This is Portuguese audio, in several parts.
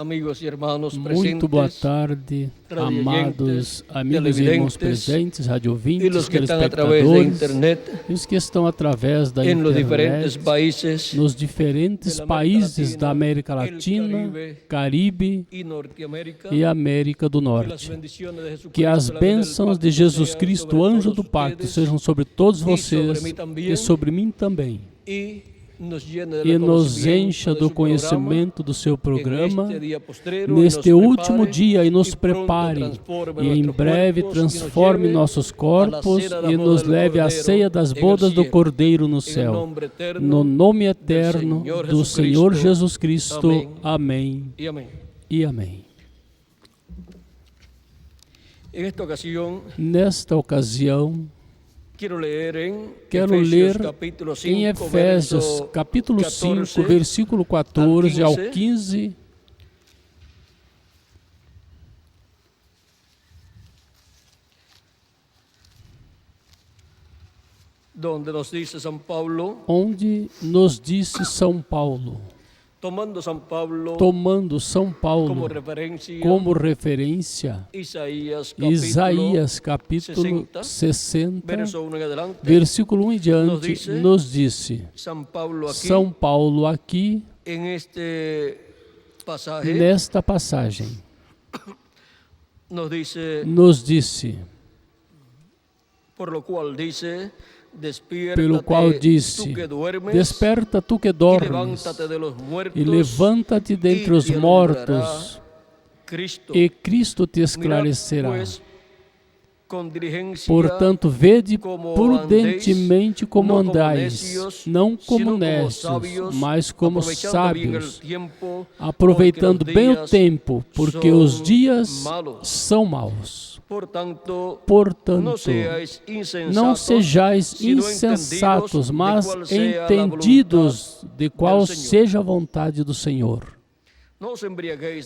Amigos e irmãos Muito boa tarde, amados amigos e irmãos presentes, radiovintes, telespectadores e os que estão através da internet nos diferentes países da América Latina, Caribe e América do Norte. Que as bênçãos de Jesus Cristo, anjo do pacto, sejam sobre todos vocês e sobre mim também. E nos encha do conhecimento do seu programa neste último dia e nos prepare e em breve transforme nossos corpos e nos leve à ceia das bodas do Cordeiro no céu. No nome eterno do Senhor Jesus Cristo. Amém e amém. Nesta ocasião, quero ler em Efésios capítulo 5, versículo 14 ao 15, onde nos disse São Paulo, tomando São Paulo como referência, Isaías capítulo 60, versículo 1 em diante, nos disse, São Paulo aqui, nesta passagem, nos disse, pelo qual disse, desperta tu que dormes, e levanta-te dentre os mortos, e Cristo te esclarecerá. Portanto, vede prudentemente como andais, não como necios, mas como sábios, aproveitando bem o tempo, porque os dias são maus. Portanto, não sejais insensatos, mas entendidos de qual seja a vontade do Senhor.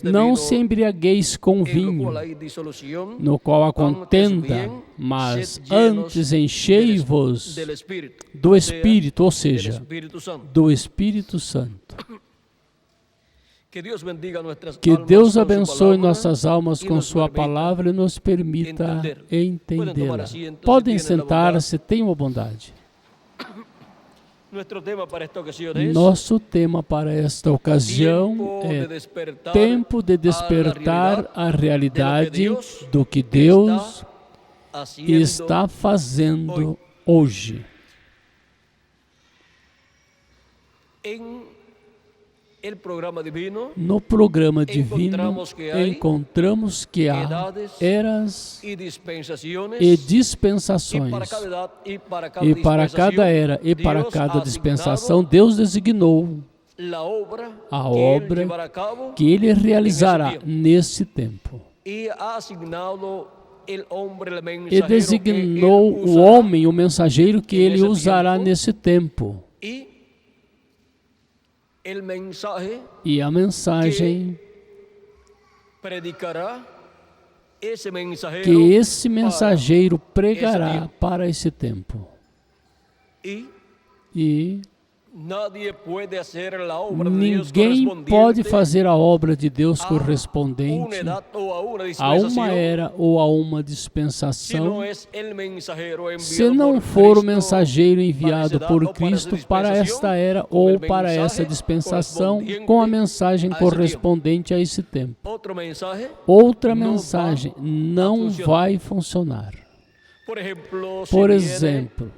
Não se embriagueis com vinho, no qual há contenda, mas antes enchei-vos do Espírito, ou seja, do Espírito Santo. Que Deus abençoe nossas almas com sua palavra e nos permita entendê-la. Podem sentar-se, tenham a bondade. Nosso tema para esta ocasião é tempo de despertar a realidade do que Deus está fazendo hoje. No programa divino, encontramos que há eras e dispensações. E para cada era e para cada dispensação, Deus designou a obra que Ele realizará nesse tempo. E designou o homem, o mensageiro que Ele usará nesse tempo. E a mensagem que esse mensageiro pregará para esse tempo. E ninguém pode fazer a obra de Deus correspondente a uma era ou a uma dispensação se não for o mensageiro enviado por Cristo para esta era ou para essa dispensação com a mensagem correspondente a esse tempo. Outra mensagem não vai funcionar. Por exemplo,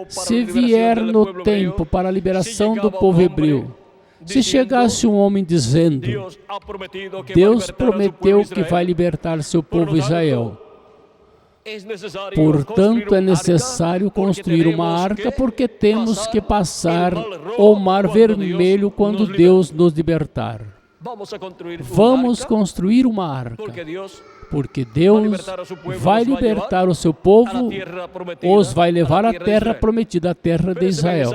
se vier no tempo para a liberação do povo hebreu, se chegasse um homem dizendo, Deus prometeu que vai libertar seu povo Israel, portanto é necessário construir uma arca porque temos que passar o Mar Vermelho quando Deus nos libertar. Vamos construir uma arca. Porque Deus vai libertar o seu povo, os vai levar à terra prometida, a terra de Israel.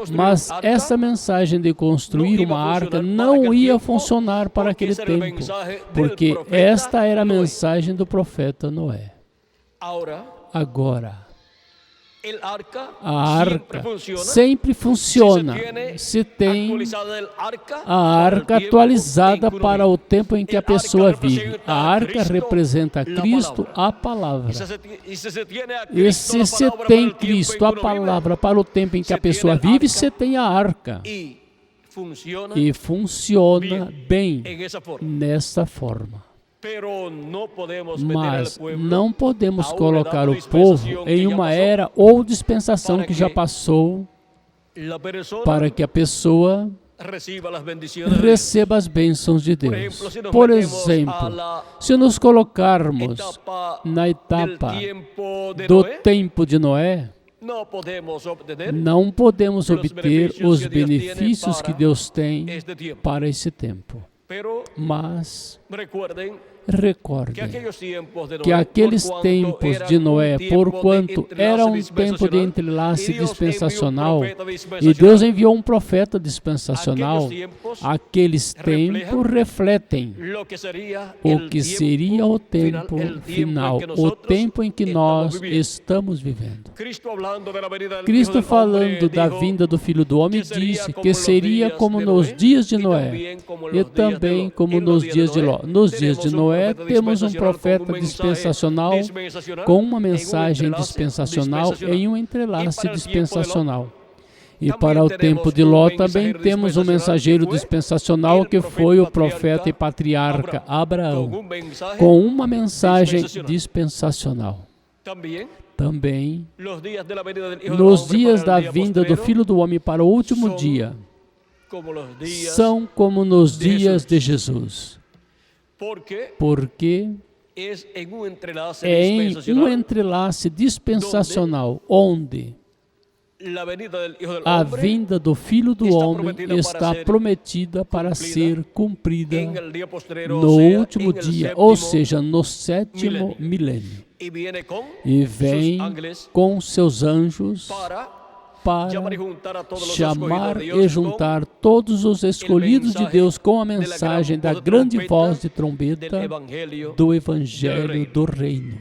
Mas essa mensagem de construir uma arca não ia funcionar para aquele tempo, porque esta era a mensagem do profeta Noé. Agora, A arca sempre funciona se tem a arca atualizada para o tempo em que a pessoa vive. A arca representa Cristo, a palavra. E se você tem Cristo, a palavra, para o tempo em que a pessoa vive, você tem a arca. E funciona bem nessa forma. Mas não podemos colocar o povo em uma era ou dispensação que já passou para que a pessoa receba as bênçãos de Deus. Por exemplo, se nos colocarmos na etapa do tempo de Noé, não podemos obter os benefícios que Deus tem para esse tempo. Mas recordem que aqueles tempos de Noé, porquanto era um tempo de entrelace dispensacional, e Deus enviou um profeta dispensacional, aqueles tempos refletem o que seria o tempo final, o tempo em que nós estamos vivendo. Cristo, falando da vinda do Filho do Homem, disse que seria como nos dias de Noé, e também como nos dias de Ló. Nos dias de Noé, temos um profeta dispensacional com uma mensagem dispensacional em um entrelace dispensacional. E para o tempo de Ló também temos um mensageiro dispensacional que foi o profeta e patriarca Abraão, com uma mensagem dispensacional. Também, nos dias da vinda do Filho do Homem para o último dia, são como nos dias de Jesus. Porque é em um entrelace dispensacional onde a vinda do Filho do Homem está prometida para ser cumprida no último dia, ou seja, no 7º milênio. E vem com seus anjos para chamar e juntar todos os escolhidos de Deus com a mensagem da grande voz de trombeta do Evangelho do Reino.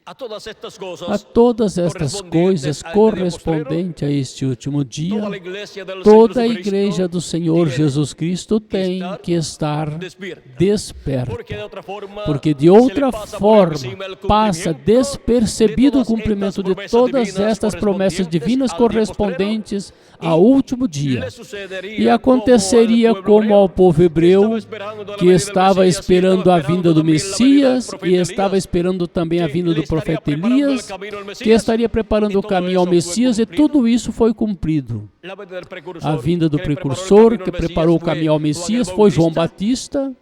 A todas estas coisas correspondentes a este último dia, toda a Igreja do Senhor Jesus Cristo tem que estar desperta, porque de outra forma passa despercebido o cumprimento de todas estas promessas divinas correspondentes ao último dia. E aconteceria como ao povo hebreu, que estava esperando a vinda do Messias e estava esperando também a vinda do profeta Elias, que estaria preparando o caminho ao Messias, e tudo isso foi cumprido. A vinda do precursor, que preparou o caminho ao Messias, foi João Batista,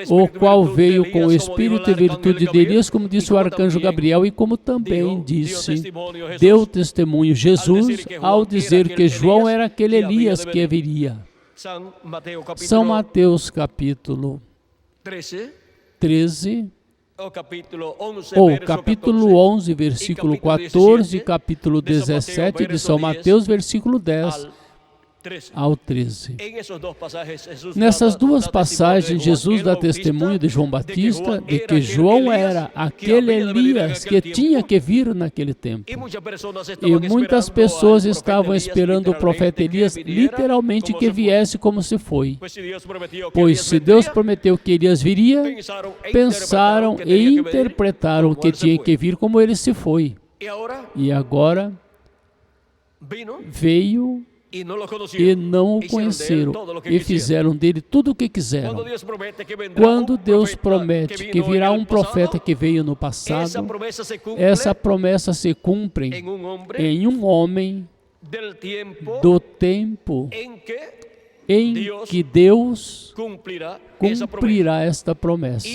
o qual veio com o Espírito e virtude de Elias, como disse o arcanjo Gabriel, e como também deu testemunho Jesus ao dizer que João era aquele Elias que viria. São Mateus capítulo 13, ou capítulo 11, versículo 14, capítulo 17 de São Mateus, versículo 10 ao 13. Nessas duas passagens, Jesus dá testemunho de João Batista de que João era aquele Elias que tinha que vir naquele tempo. E muitas pessoas estavam esperando o profeta Elias literalmente que viesse como se foi. Pois se Deus prometeu que Elias viria, pensaram e interpretaram que tinha que vir como ele se foi. E agora veio e não o conheceram, e fizeram dele tudo o que quiseram. Quando Deus promete que virá um profeta que veio no passado, essa promessa se cumpre em um homem do tempo em que Deus cumprirá esta promessa.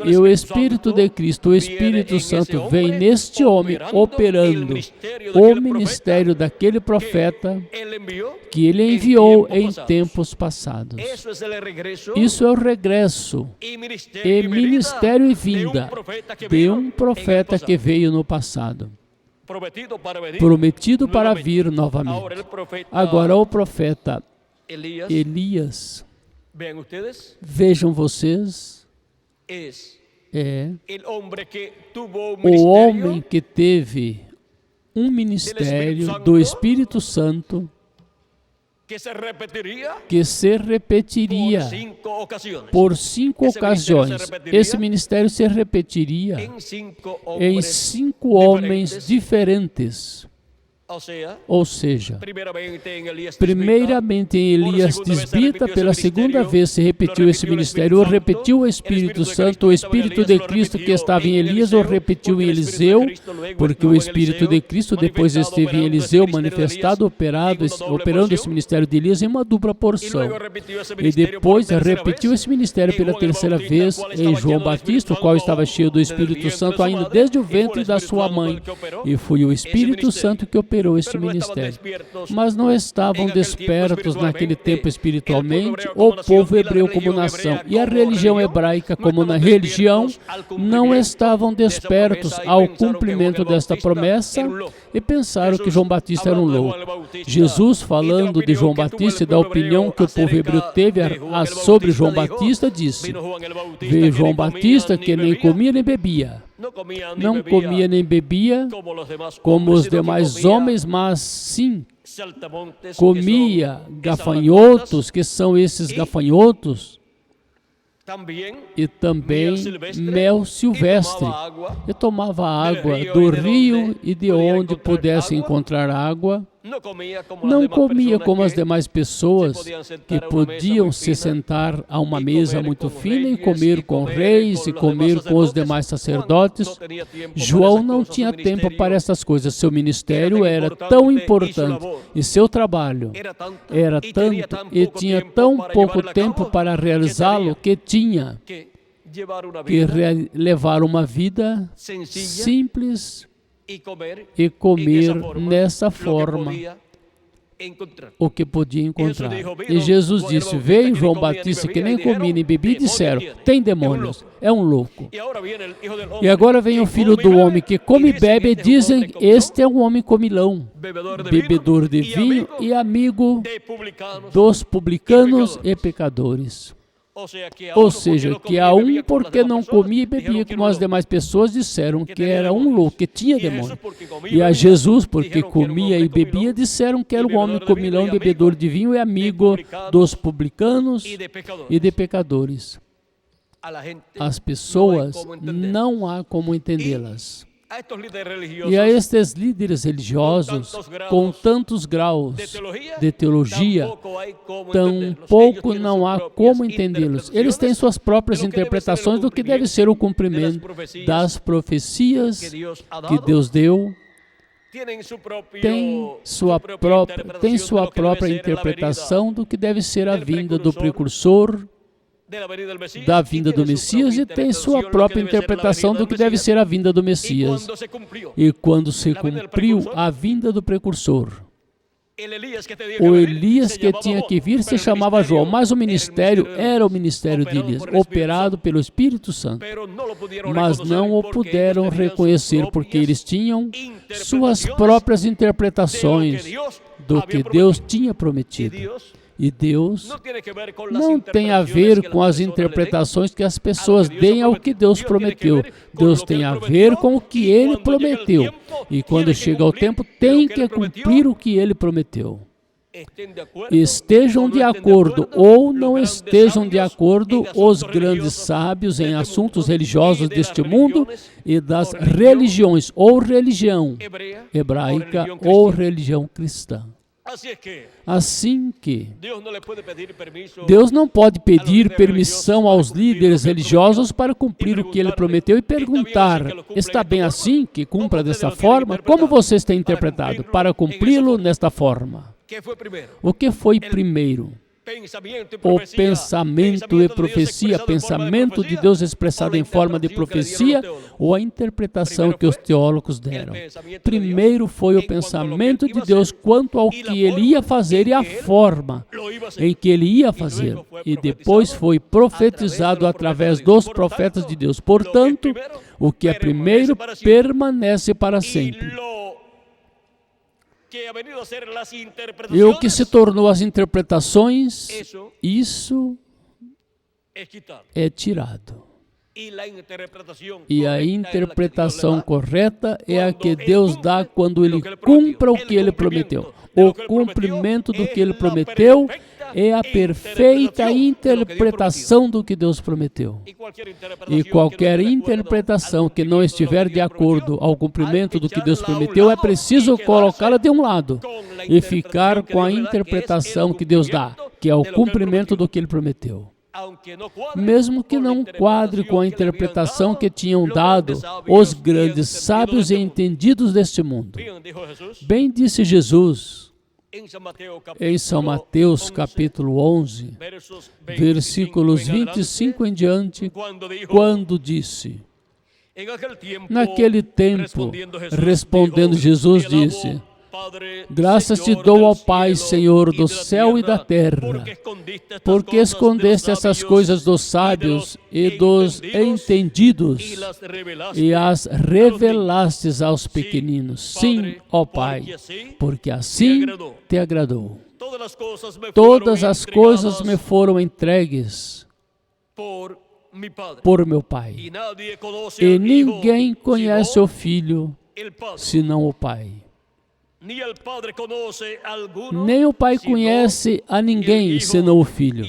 E o Espírito de Cristo, o Espírito Santo, vem neste homem operando o ministério daquele profeta que ele enviou em tempos passados. Isso é o regresso e ministério e vinda de um profeta que veio no passado, prometido para vir novamente. Agora o profeta Elias, vejam vocês, é o homem que teve um ministério do Espírito Santo que se repetiria por 5 ocasiões. Esse ministério se repetiria em 5 homens diferentes. Ou seja, primeiramente em Elias Tisbita, pela segunda vez se repetiu esse ministério, ou repetiu o Espírito Santo, o Espírito de Cristo que estava em Elias, ou repetiu em Eliseu, porque o Espírito de Cristo depois esteve em Eliseu, manifestado, operando esse ministério de Elias em uma dupla porção. E depois repetiu esse ministério pela terceira vez em João Batista, o qual estava cheio do Espírito Santo ainda desde o ventre da sua mãe. E foi o Espírito Santo que operou este ministério. Mas não estavam despertos naquele tempo espiritualmente o povo hebreu como nação e a religião hebraica como na religião não estavam despertos ao cumprimento desta promessa e pensaram que João Batista era um louco. Jesus, falando de João Batista e da opinião que o povo hebreu teve sobre João Batista, disse: veio João Batista que nem comia nem bebia. Não comia nem bebia como os demais homens, mas sim comia gafanhotos, que são esses gafanhotos, e também mel silvestre, e tomava água do rio e de onde pudesse encontrar água. Não comia como as demais pessoas que podiam se sentar a uma mesa muito fina e comer com reis e comer com os demais sacerdotes. João não tinha tempo para essas coisas. Seu ministério era tão importante e seu trabalho era tanto e tinha tão pouco tempo para realizá-lo que tinha que levar uma vida simples e comer nessa forma o que podia encontrar. E Jesus disse: veio João Batista que nem comia nem bebia, e disseram: tem demônios, é um louco. E agora vem o Filho do Homem que come e bebe, e dizem: este é um homem comilão, bebedor de vinho e amigo dos publicanos e pecadores. Ou seja, que a um, porque não comia e bebia como as demais pessoas, disseram que era um louco, que tinha demônio. E a Jesus, porque comia e bebia, disseram que era um homem comilão, bebedor de vinho e amigo dos publicanos e de pecadores. As pessoas não há como entendê-las. E a estes líderes religiosos, com tantos graus de teologia, tampouco não há como entendê-los. Eles têm suas próprias interpretações do que deve ser o cumprimento das profecias que Deus deu. Tem sua própria interpretação do que deve ser a vinda do precursor, da vinda do Messias, e tem sua própria interpretação do que deve ser a vinda do Messias. E quando se cumpriu a vinda do precursor, o Elias que tinha que vir se chamava João, mas o ministério era o ministério de Elias, operado pelo Espírito Santo. Mas não o puderam reconhecer porque eles tinham suas próprias interpretações do que Deus tinha prometido. E Deus não tem a ver com as interpretações que as pessoas deem ao que Deus prometeu. Deus tem a ver com o que Ele prometeu. E quando chega o tempo, tem que cumprir o que Ele prometeu. Estejam de acordo ou não estejam de acordo os grandes sábios em assuntos religiosos deste mundo e das religiões, ou religião hebraica ou religião cristã. Assim que Deus não pode pedir permissão aos líderes religiosos para cumprir o que Ele prometeu e perguntar: está bem assim que cumpra desta forma? Como vocês têm interpretado para cumpri-lo nesta forma? O que foi primeiro? O pensamento e profecia, pensamento de Deus expressado em forma de profecia, ou a interpretação que os teólogos deram. Primeiro foi o pensamento de Deus quanto ao que Ele ia fazer e a forma em que Ele ia fazer. E depois foi profetizado através dos profetas de Deus. Portanto, o que é primeiro permanece para sempre. E o que se tornou as interpretações, isso é tirado. E a interpretação correta é a que Deus dá quando Ele cumpra o que Ele prometeu. O cumprimento do que Ele prometeu é a perfeita interpretação do que Deus prometeu. E qualquer interpretação que não estiver de acordo ao cumprimento do que Deus prometeu, é preciso colocá-la de um lado e ficar com a interpretação que Deus dá, que é o cumprimento do que Ele prometeu. Mesmo que não quadre com a interpretação que tinham dado os grandes sábios e entendidos deste mundo. Bem disse Jesus em São Mateus capítulo 11, versículos 25 em diante, quando disse: naquele tempo, respondendo Jesus, disse: graças te dou, ó Pai, Senhor do céu e da terra, porque escondeste essas coisas dos sábios e dos entendidos e as revelastes aos pequeninos. Sim, ó Pai, porque assim te agradou. Todas as coisas me foram entregues por meu Pai, e ninguém conhece o Filho senão o Pai. Nem o Pai conhece a ninguém senão o Filho,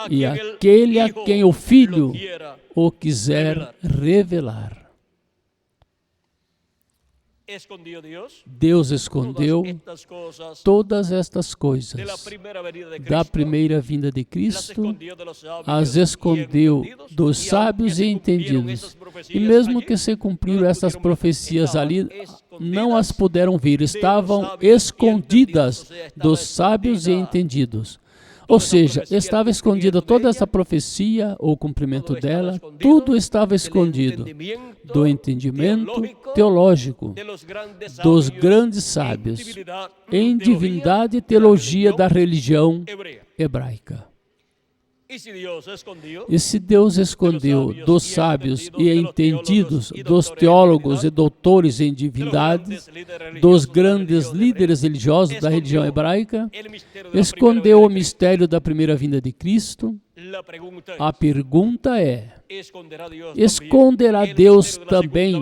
e aquele a quem o Filho o quiser revelar. Deus escondeu todas estas coisas da primeira vinda de Cristo, as escondeu dos sábios e entendidos. E mesmo que se cumpriram essas profecias ali, não as puderam ver, estavam escondidas dos sábios e entendidos. Ou seja, estava escondida toda essa profecia, o cumprimento dela, tudo estava escondido do entendimento teológico dos grandes sábios em divindade e teologia da religião hebraica. E se Deus escondeu dos sábios e entendidos, dos teólogos e doutores em divindades, dos grandes líderes religiosos da religião hebraica, escondeu o mistério da primeira vinda de Cristo, a pergunta é: esconderá Deus também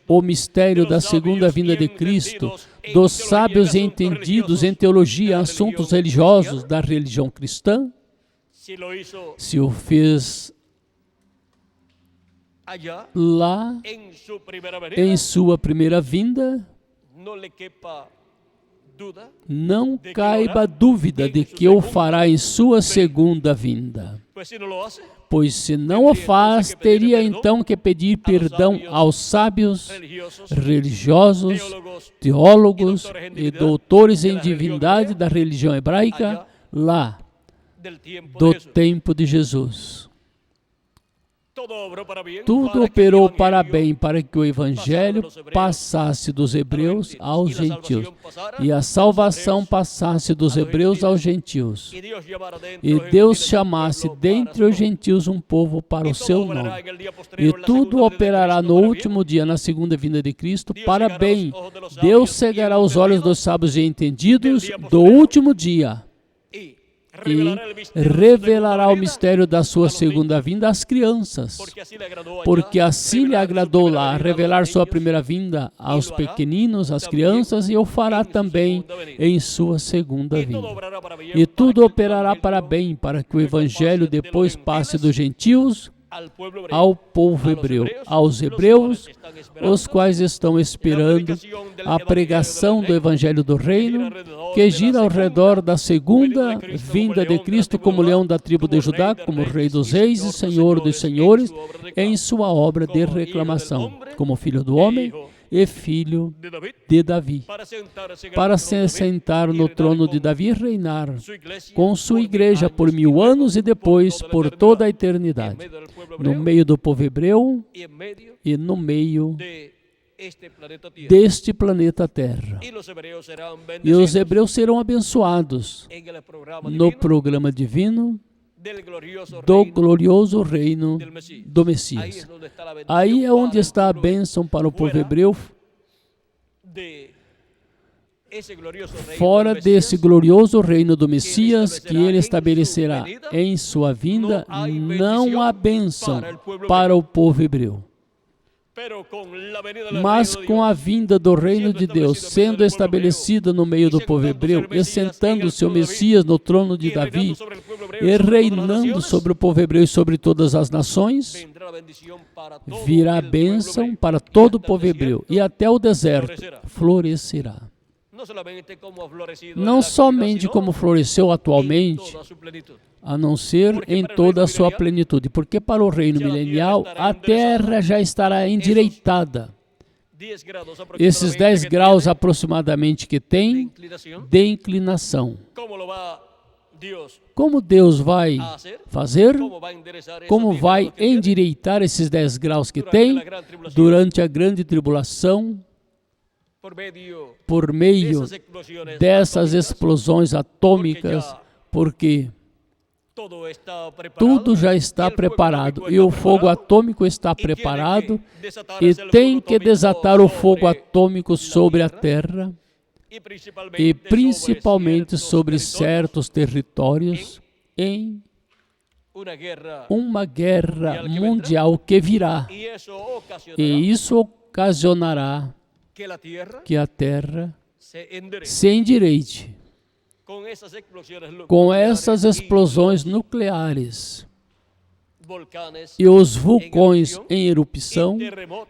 o mistério da segunda vinda de Cristo, dos sábios e entendidos em teologia e assuntos religiosos da religião cristã? Se o fez lá em sua primeira vinda, não caiba dúvida de que o fará em sua segunda vinda. Pois se não o faz, teria então que pedir perdão aos sábios, religiosos, teólogos e doutores em divindade da religião hebraica lá do tempo de Jesus. Tudo operou para bem para que o Evangelho passasse dos hebreus aos gentios e a salvação passasse dos hebreus aos gentios. E Deus chamasse dentre os gentios um povo para o seu nome. E tudo operará no último dia, na segunda vinda de Cristo, para bem. Deus cegará os olhos dos sábios e entendidos do último dia e revelará o mistério da sua segunda vinda às crianças, porque assim lhe agradou lá revelar sua primeira vinda aos pequeninos, às crianças, e o fará também em sua segunda vinda. E tudo operará para bem, para que o Evangelho depois passe dos gentios ao povo hebreu, aos hebreus, os quais estão esperando a pregação do Evangelho do Reino, que gira ao redor da segunda vinda de Cristo como leão da tribo de Judá, como Rei dos Reis e Senhor dos Senhores, em sua obra de reclamação, como Filho do Homem e Filho de Davi, para se sentar no trono de Davi e reinar com sua igreja por 1000 anos e depois por toda a eternidade, no meio do povo hebreu e no meio deste planeta Terra. E os hebreus serão abençoados no programa divino do glorioso reino do Messias. Aí é onde está a bênção para o povo hebreu, fora desse glorioso reino do Messias que ele estabelecerá em sua vinda, não há bênção para o povo hebreu. Mas com a vinda do reino de Deus sendo estabelecida no meio do povo hebreu, e sentando-se o Messias no trono de Davi, e reinando sobre o povo hebreu e sobre todas as nações, virá a bênção para todo o povo hebreu, e até o deserto florescerá. Não somente como floresceu atualmente, a não ser em toda a sua plenitude, porque para o reino milenial a terra já estará endireitada. Esses 10 graus aproximadamente que tem de inclinação. Como Deus vai fazer? Como vai endireitar esses 10 graus que tem durante a grande tribulação? Por meio dessas explosões atômicas, porque tudo já está preparado e o fogo atômico está preparado e tem que desatar o fogo atômico sobre a terra e principalmente sobre certos territórios em uma guerra mundial que virá. E isso ocasionará que a terra se endireite com essas explosões nucleares e os vulcões em erupção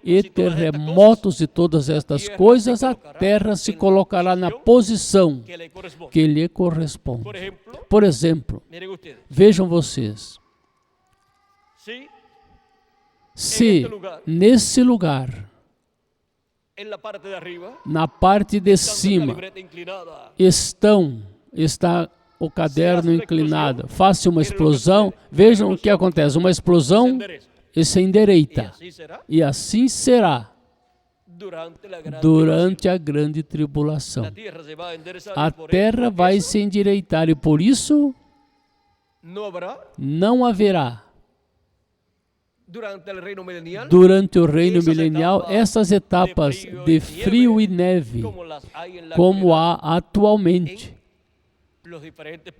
e terremotos e todas estas coisas, a terra se colocará na posição que lhe corresponde. Por exemplo, vejam vocês, se nesse lugar, na parte de cima, está o caderno inclinado, faça uma explosão, vejam o que acontece, uma explosão e se endireita, e assim será durante a grande tribulação. A terra vai se endireitar e por isso não haverá durante o reino milenial essas etapas de frio e neve como há atualmente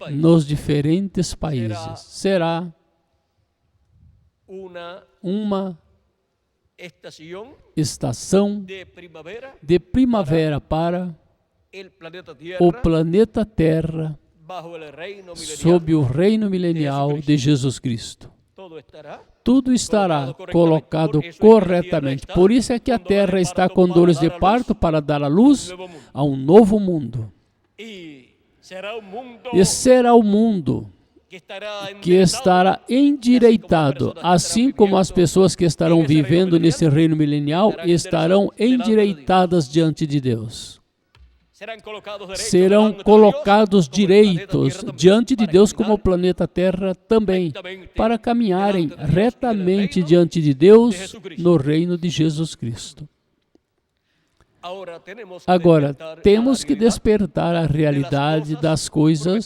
nos diferentes países. Será uma estação de primavera para o planeta Terra sob o reino milenial de Jesus Cristo. Tudo estará colocado corretamente. Por isso é que a terra está com dores de parto para dar à luz a um novo mundo. E será o mundo que estará endireitado, assim como as pessoas que estarão vivendo nesse reino milenial estarão endireitadas diante de Deus. Serão colocados direitos diante de Deus como o planeta Terra também, para caminharem retamente diante de Deus no reino de Jesus Cristo. Agora, temos que despertar a realidade das coisas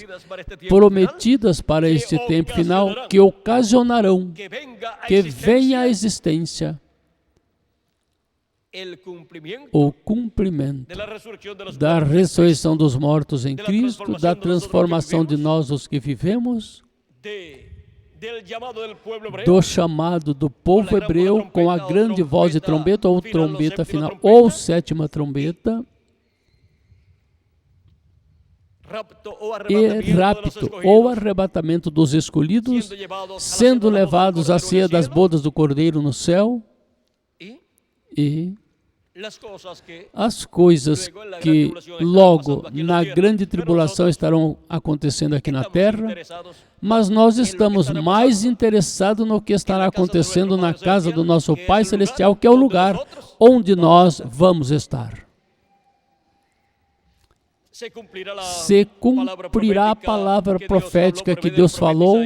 prometidas para este tempo final que ocasionarão que venha à existência o cumprimento da ressurreição dos mortos em Cristo, da transformação de nós os que vivemos, do chamado do povo hebreu com a grande voz de trombeta ou trombeta final ou sétima trombeta, e rapto ou arrebatamento dos escolhidos, sendo levados à ceia das bodas do Cordeiro no céu, e as coisas que logo na grande tribulação estarão acontecendo aqui na terra, mas nós estamos mais interessados no que estará acontecendo na casa do nosso Pai Celestial, que é o lugar onde nós vamos estar. Se cumprirá a palavra profética que Deus falou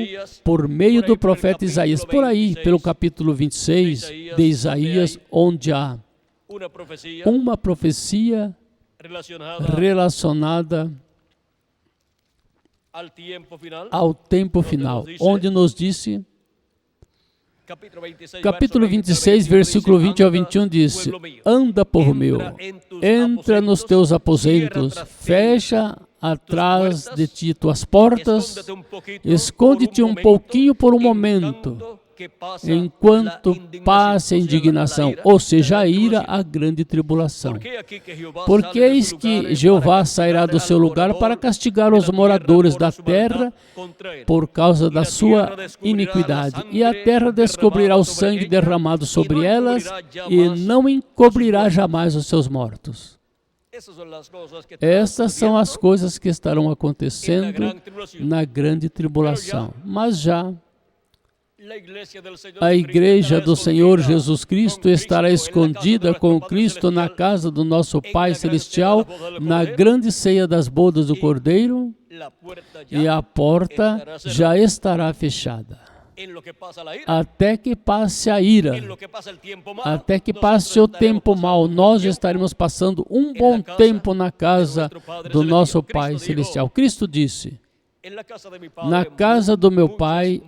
por meio do profeta Isaías, por aí, pelo capítulo 26 de Isaías, onde há uma profecia relacionada ao tempo final, onde nos disse Capítulo 26, versículo 20 ao 21 diz: anda, povo meu, entra nos teus aposentos, fecha atrás de ti tuas portas, esconde-te um pouquinho por um momento, enquanto passe a indignação, ou seja, a ira, a grande tribulação. Porque eis que Jeová sairá do seu lugar para castigar os moradores da terra por causa da sua iniquidade. E a terra descobrirá o sangue derramado sobre elas e não encobrirá jamais os seus mortos. Estas são as coisas que estarão acontecendo na grande tribulação. Mas já a igreja do Senhor Jesus Cristo estará escondida com Cristo na casa do nosso Pai Celestial, na grande ceia das bodas do Cordeiro, e a porta já estará fechada. Até que passe a ira, até que passe o tempo mau, nós estaremos passando um bom tempo na casa do nosso Pai Celestial. Cristo disse: na casa do meu Pai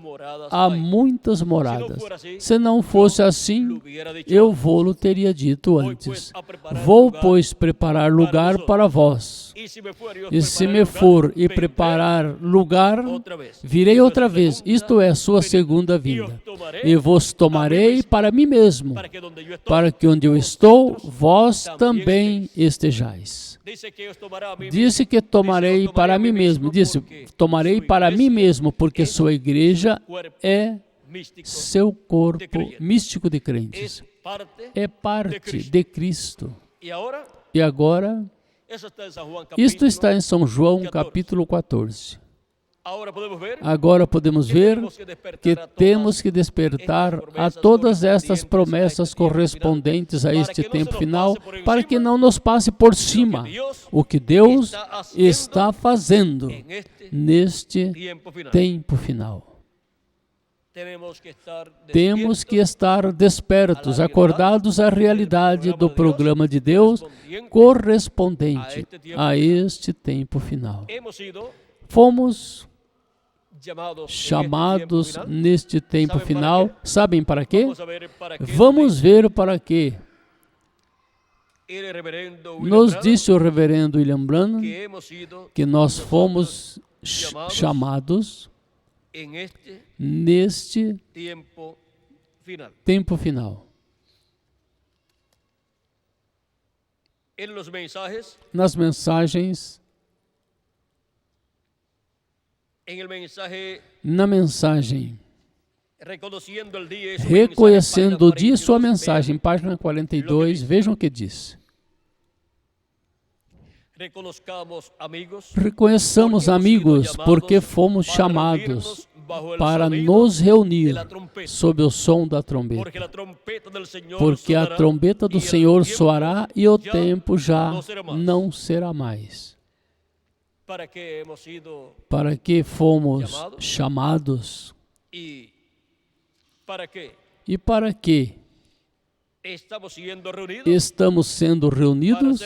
há muitas moradas. Se não fosse assim, eu vou-lo teria dito antes. Vou, pois, preparar lugar para vós. E se me for e preparar lugar, virei outra vez, isto é, sua segunda vinda. E vos tomarei para mim mesmo, para que onde eu estou, vós também estejais. Disse que tomarei para mim mesmo. Disse, tomarei para mim mesmo, porque sua igreja é seu corpo místico de crentes. É parte de Cristo. E agora, isto está em São João, capítulo 14. Agora podemos ver que temos que despertar a todas estas promessas correspondentes a este tempo final, para que não nos passe por cima o que Deus está fazendo neste tempo final. Temos que estar despertos, acordados à realidade do programa de Deus correspondente a este tempo final. Fomos chamados neste tempo final, sabem para quê? Vamos ver para quê. Nos disse o reverendo William Branham que nós fomos chamados neste tempo final. Nas mensagens, na mensagem Reconhecendo o Dia, sua mensagem, página 42, vejam o que diz. Reconheçamos, amigos, porque fomos chamados para nos reunir sob o som da trombeta. Porque a trombeta do Senhor soará e o tempo já não será mais. Para que fomos chamados e para que estamos sendo reunidos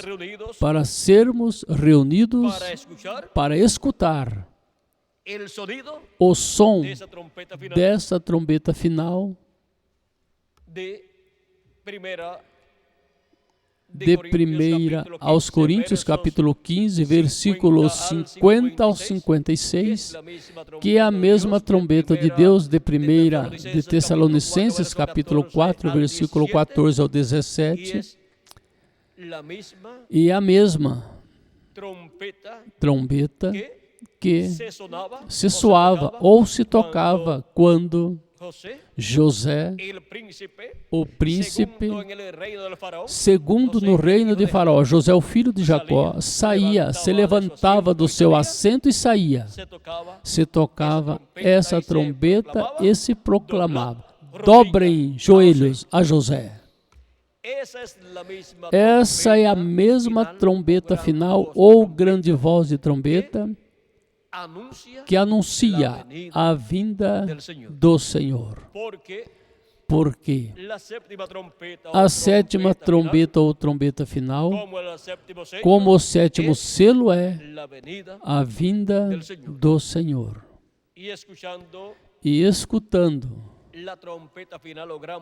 para sermos reunidos para escutar o som dessa trombeta final de 1 aos Coríntios, capítulo 15, versículos 50 ao 56, que é a mesma trombeta de Deus de 1 de Tessalonicenses, capítulo 4, versículo 14 ao 17, e a mesma trombeta que se soava ou se tocava quando José, o príncipe, segundo no reino de Faraó, José, o filho de Jacó, saía, se levantava do seu assento e saía. Se tocava essa trombeta e se proclamava: dobrem joelhos a José. Essa é a mesma trombeta final ou grande voz de trombeta que anuncia a vinda do Senhor. Porque a sétima trombeta ou trombeta final, como o sétimo selo é a vinda do Senhor. E escutando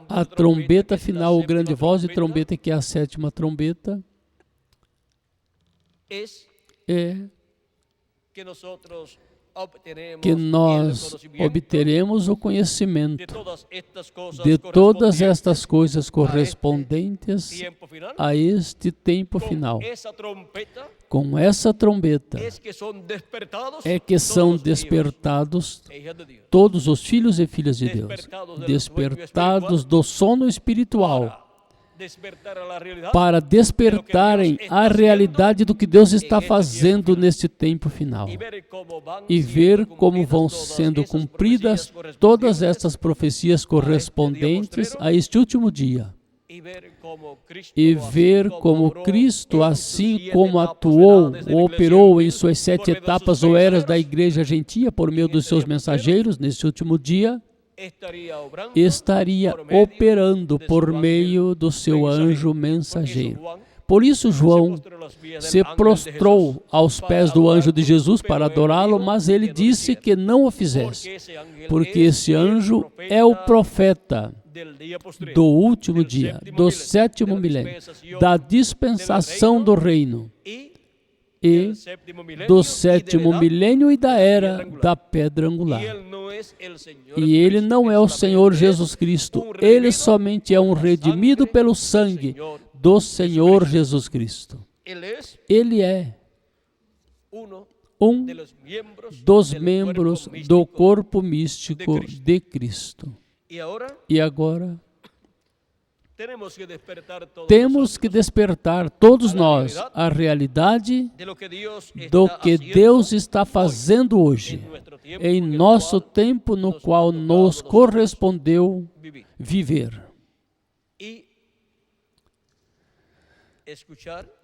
A trombeta final, o grande voz de trombeta, que é a sétima trombeta, é que nós obteremos o conhecimento de todas estas coisas correspondentes a este tempo final. Com essa trombeta é que são despertados todos os filhos e filhas de Deus, despertados do sono espiritual, para despertarem a realidade do que Deus está fazendo neste tempo final e ver como vão sendo cumpridas todas essas profecias correspondentes a este último dia. E ver como Cristo, assim como atuou ou operou em suas 7 etapas ou eras da igreja gentia por meio dos seus mensageiros neste último dia, estaria operando por meio do seu anjo mensageiro. Por isso João se prostrou aos pés do anjo de Jesus para adorá-lo, mas ele disse que não o fizesse, porque esse anjo é o profeta do último dia, do 7º milênio, da dispensação do reino e do 7º milênio e da era da pedra angular. E ele não é o Senhor Jesus Cristo, ele somente é um redimido pelo sangue do Senhor Jesus Cristo. Ele é um dos membros do corpo místico de Cristo. E agora temos que despertar todos nós a realidade do que Deus está fazendo hoje, em nosso tempo no qual nos correspondeu viver. E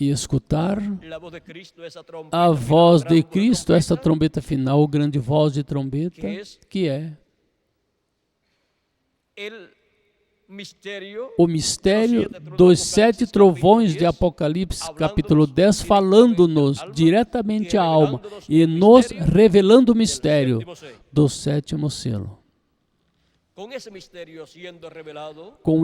escutar a voz de Cristo, essa trombeta final, grande voz de trombeta, que é o mistério dos 7 trovões de Apocalipse, capítulo 10, falando-nos diretamente à alma e nos revelando o mistério do 7º selo. Com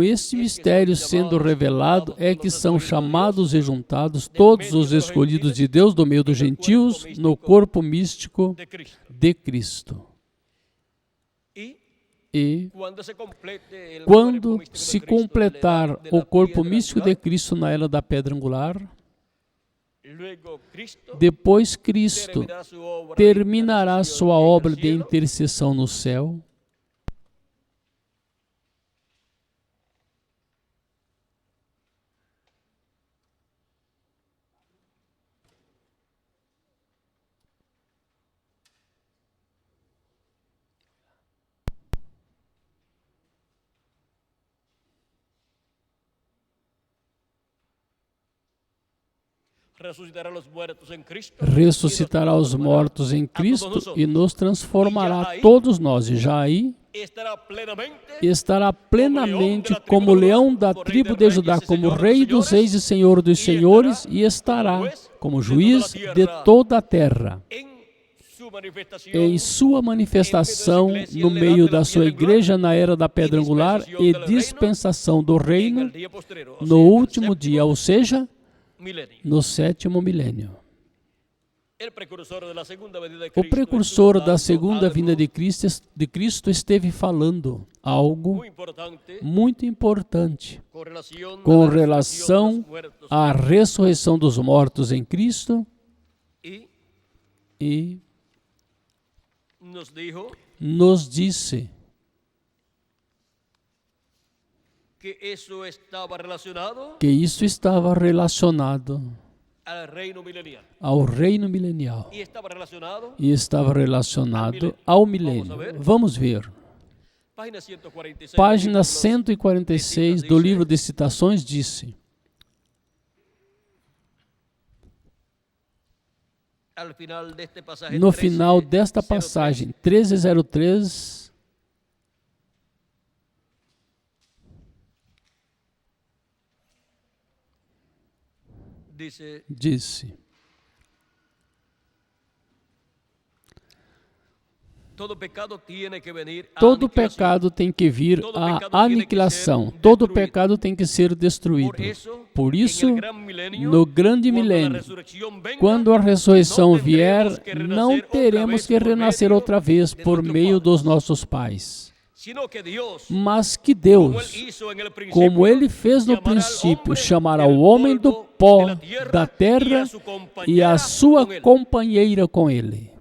esse mistério sendo revelado é que são chamados e juntados todos os escolhidos de Deus do meio dos gentios no corpo místico de Cristo. E quando se completar o corpo místico de Cristo na era da pedra angular, depois Cristo terminará sua obra de intercessão no céu, ressuscitará os mortos em Cristo e nos transformará todos nós. E já aí estará plenamente como leão da tribo de Judá, como rei dos reis e senhor dos senhores, e estará como juiz de toda a terra. Em sua manifestação no meio da sua igreja na era da pedra angular e dispensação do reino no último dia, ou seja, no 7º milênio. O precursor da segunda vinda de Cristo esteve falando algo muito importante com relação à ressurreição dos mortos em Cristo e nos disse que isso estava relacionado ao reino milenial e estava relacionado ao milênio. Vamos ver. Página 146 do livro de Citações disse: no final desta passagem, 1303, disse: Todo pecado tem que vir à aniquilação. Todo pecado tem que ser destruído. Por isso, no grande milênio, quando a ressurreição vier, não teremos que renascer outra vez por meio dos nossos pais. Mas que Deus, como Ele fez no princípio, chamará o homem do pó da terra e a sua companheira com Ele.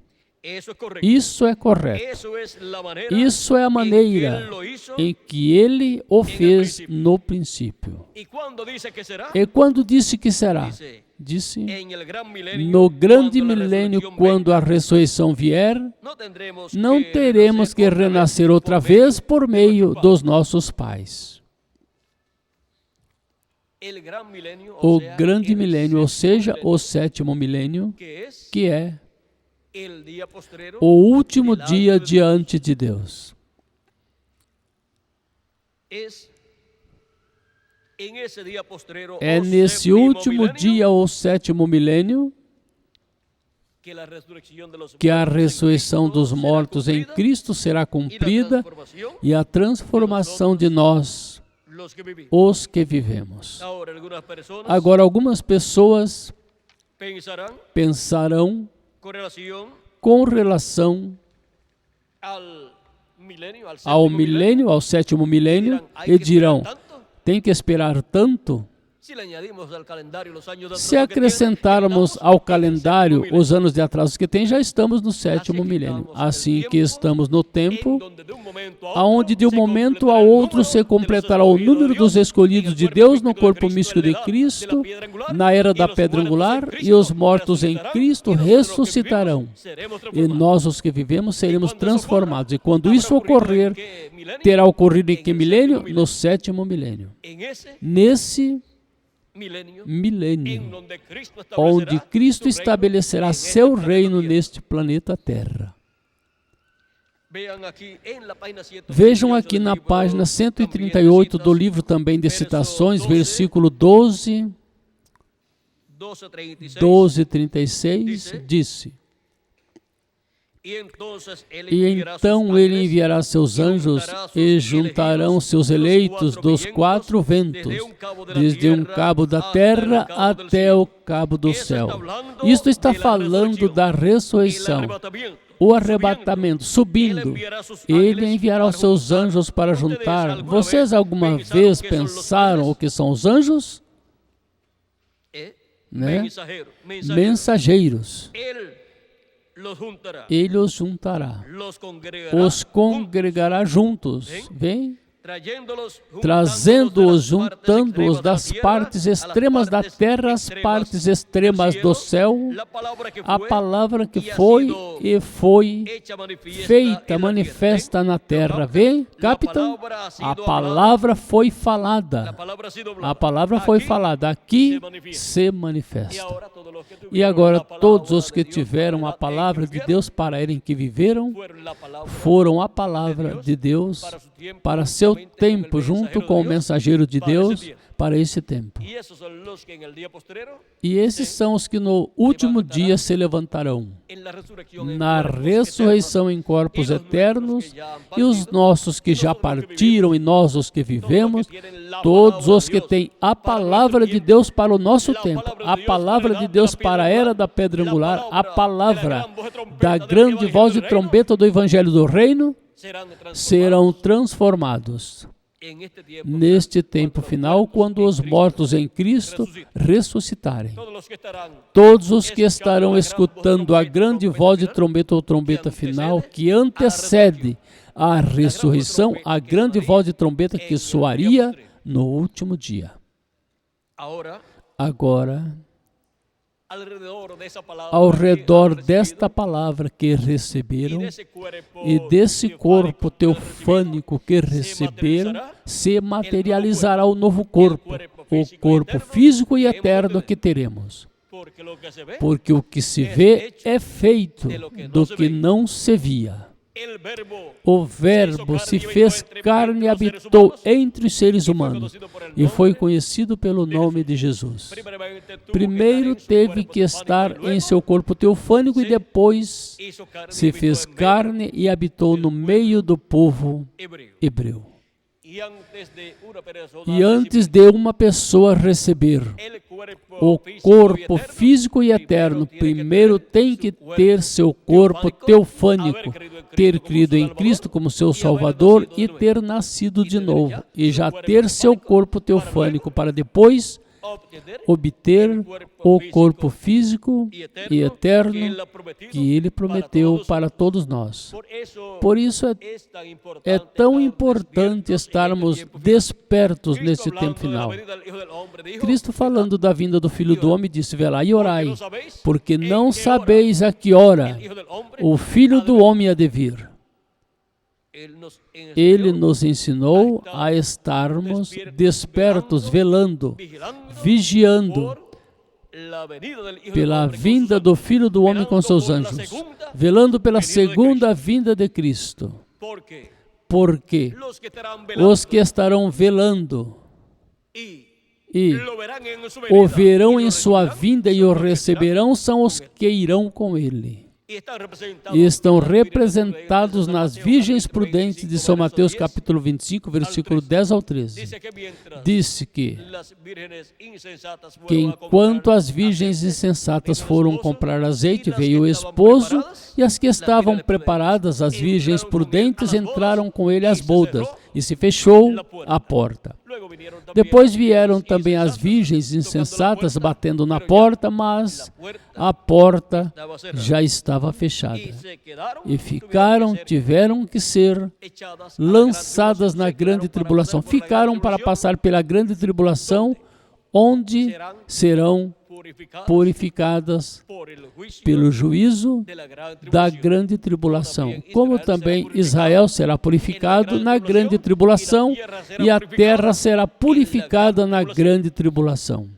Isso é correto. Isso é a maneira em que Ele o fez no princípio. E quando disse que será? Disse, no grande milênio, quando a ressurreição vier, não teremos que renascer outra vez por meio dos nossos pais. O grande milênio, ou seja, o sétimo milênio, que é o último dia diante de Deus. É nesse último dia, ou sétimo milênio, que a ressurreição dos mortos em Cristo será cumprida e a transformação de nós, os que vivemos. Agora, algumas pessoas pensarão com relação ao milênio, ao sétimo milênio, e dirão, tem que esperar tanto? Se acrescentarmos ao calendário os anos de atraso que tem, já estamos no sétimo milênio. Assim que estamos no tempo, onde de um momento a outro se completará o número dos escolhidos de Deus no corpo místico de Cristo, na era da pedra angular, e os mortos em Cristo ressuscitarão. E nós, os que vivemos, seremos transformados. E quando isso ocorrer, terá ocorrido em que milênio? No sétimo milênio. Nesse milênio, onde Cristo estabelecerá seu reino neste planeta Terra. Vejam aqui na página 138 do livro também de citações, versículo 12:36, disse: E então Ele enviará seus anjos e juntarão seus eleitos dos quatro ventos, desde um cabo da terra até o cabo do céu. Isto está falando da ressurreição, o arrebatamento, subindo. Ele enviará os seus anjos para juntar. Vocês alguma vez pensaram o que são os anjos? Né? Mensageiros. Ele os juntará, os congregará juntos, vem? Trazendo-os, juntando-os das partes extremas da terra às partes extremas do céu, a palavra que foi e foi feita, manifesta na terra. Vê, captam? A palavra foi falada. A palavra foi falada. Aqui se manifesta. E agora todos os que tiveram a palavra de Deus para ele em que viveram, foram a palavra de Deus para seu tempo, junto com o mensageiro de Deus para esse tempo. E esses são os que no último dia se levantarão na ressurreição em corpos eternos, e os nossos que já partiram e nós os que vivemos, todos os que têm a palavra de Deus para o nosso tempo, a palavra de Deus para a era da pedra angular, a palavra da grande voz de trombeta do Evangelho do Reino, serão transformados neste tempo final, quando os mortos em Cristo ressuscitarem. Todos os que estarão escutando a grande voz de trombeta ou trombeta final que antecede a ressurreição, a grande voz de trombeta que soaria no último dia. Agora, ao redor desta palavra que receberam e desse corpo teofânico que receberam, se materializará o novo corpo, o corpo físico e eterno que teremos. Porque o que se vê é feito do que não se via. O Verbo se fez carne e habitou entre os seres humanos e foi conhecido pelo nome de Jesus. Primeiro teve que estar em seu corpo teofânico e depois se fez carne e habitou no meio do povo hebreu. E antes de uma pessoa receber o corpo físico e eterno, primeiro tem que ter seu corpo teofânico, ter crido em Cristo como seu Salvador e ter nascido de novo, e já ter seu corpo teofânico para depois obter o corpo físico e eterno que Ele prometeu para todos nós. Por isso é tão importante estarmos despertos nesse tempo final. Cristo, falando da vinda do Filho do Homem, disse: velai e orai, porque não sabeis a que hora o Filho do Homem há de vir. Ele nos ensinou a estarmos despertos, velando, vigiando pela vinda do Filho do Homem com seus anjos, velando pela segunda vinda de Cristo. Porque os que estarão velando e o verão em sua vinda e o receberão são os que irão com Ele. E estão representados nas virgens prudentes de São Mateus capítulo 25, versículo 10 ao 13. Disse que enquanto as virgens insensatas foram comprar azeite, veio o esposo, e as que estavam preparadas, as virgens prudentes, entraram com ele às bodas, e se fechou a porta. Depois vieram também as virgens insensatas batendo na porta, mas a porta já estava fechada. E tiveram que ser lançadas na grande tribulação. Ficaram para passar pela grande tribulação, onde serão purificadas pelo juízo da grande tribulação. Como também Israel será purificado na grande tribulação e a terra será purificada na grande tribulação.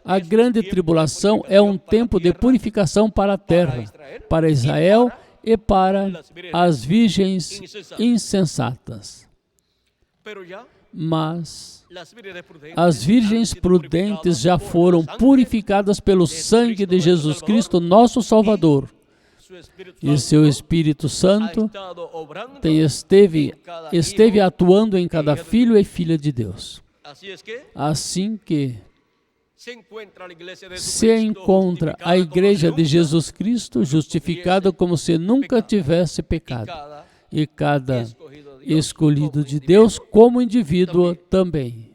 A grande tribulação é um tempo de purificação para a terra, para Israel e para as virgens insensatas. Mas as virgens prudentes já foram purificadas pelo sangue de Jesus Cristo, nosso Salvador. E seu Espírito Santo esteve atuando em cada filho e filha de Deus. Assim que se encontra a Igreja de Jesus Cristo justificada como se nunca tivesse pecado, e cada escolhido de Deus como indivíduo também.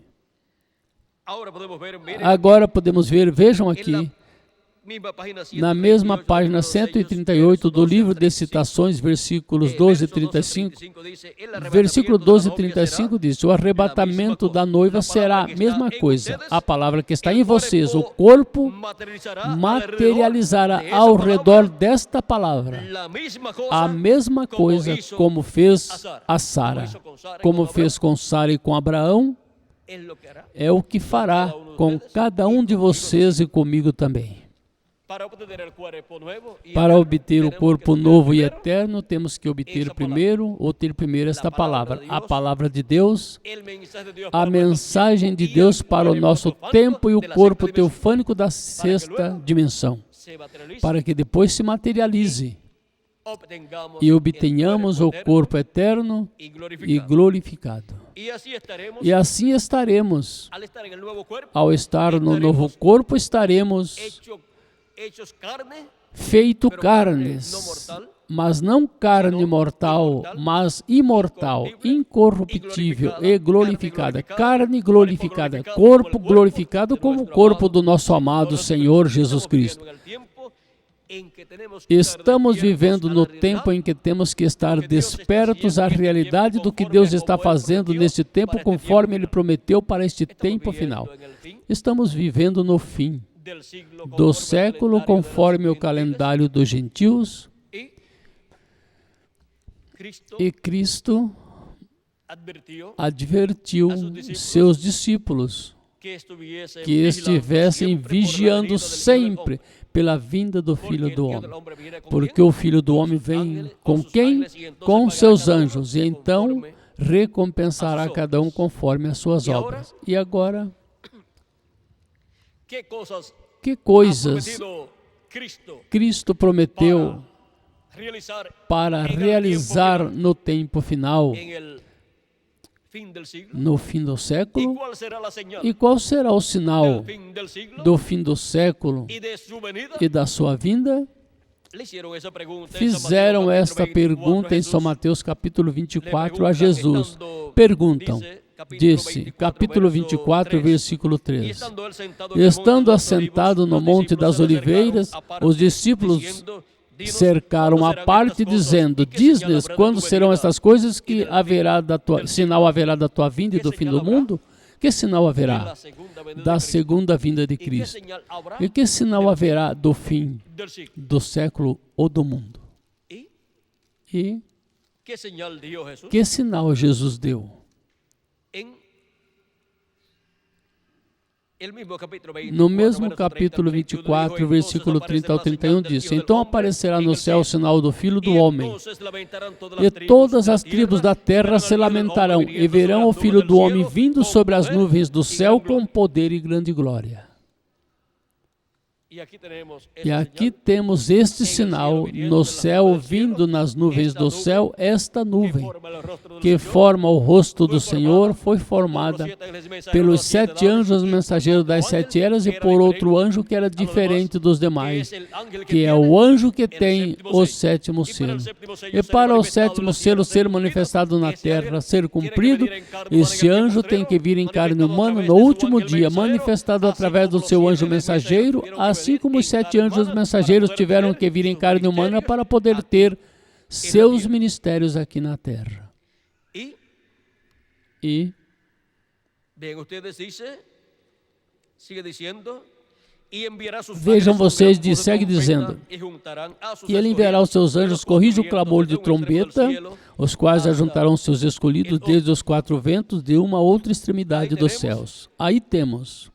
Agora podemos ver, vejam aqui, na mesma página 138 do livro de citações, versículos 12 e 35, versículo 12 e 35 diz: o arrebatamento da noiva será a mesma coisa. A palavra que está em vocês, o corpo, materializará ao redor desta palavra a mesma coisa como fez a Sara, como fez com Sara e com Abraão, é o que fará com cada um de vocês e comigo também. Para obter o corpo novo e eterno, temos que obter primeiro, ou ter primeiro esta palavra, a palavra de Deus, a mensagem de Deus para o nosso tempo e o corpo teofânico da sexta dimensão, para que depois se materialize e obtenhamos o corpo eterno e glorificado. E assim estaremos, ao estar no novo corpo, estaremos feito carnes, mas não carne mortal, mas imortal, incorruptível e glorificada. Carne glorificada, corpo glorificado como o corpo do nosso amado Senhor Jesus Cristo. Estamos vivendo no tempo em que temos que estar despertos à realidade do que Deus está fazendo neste tempo, conforme Ele prometeu para este tempo final. Estamos vivendo no fim do século, conforme o calendário dos gentios, e Cristo advertiu seus discípulos que estivessem vigiando sempre pela vinda do Filho do Homem. Porque o Filho do Homem vem com quem? Com seus anjos, e então recompensará cada um conforme as suas obras. E agora, que coisas Cristo prometeu para realizar no tempo final, no fim do século? E qual será o sinal do fim do século e da sua vinda? Fizeram esta pergunta em São Mateus capítulo 24 a Jesus. Perguntam, disse, capítulo 24, versículo 3. Estando assentado no Monte das Oliveiras, os discípulos cercaram a parte, dizendo, diz-lhes quando serão estas coisas que sinal haverá da tua vinda e do fim do mundo? Que sinal haverá da segunda vinda de Cristo? E que sinal haverá do fim do século ou do mundo? E que sinal Jesus deu? No mesmo capítulo 24, versículo 30 ao 31, diz, então aparecerá no céu o sinal do Filho do Homem, e todas as tribos da terra se lamentarão, e verão o Filho do Homem vindo sobre as nuvens do céu com poder e grande glória. E aqui temos este sinal no céu, vindo nas nuvens do céu, esta nuvem, que forma o rosto do Senhor, foi formada pelos 7 anjos mensageiros das 7 eras e por outro anjo que era diferente dos demais, que é o anjo que tem o 7º selo. E para o 7º selo ser manifestado na terra, ser cumprido, esse anjo tem que vir em carne humana no último dia, manifestado através do seu anjo mensageiro, assim como os 7 anjos mensageiros tiveram que vir em carne humana para poder ter seus ministérios aqui na terra. E vejam vocês, segue dizendo, e ele enviará os seus anjos, corrige o clamor de trombeta, os quais ajuntarão seus escolhidos desde os 4 ventos de uma outra extremidade dos céus. Aí temos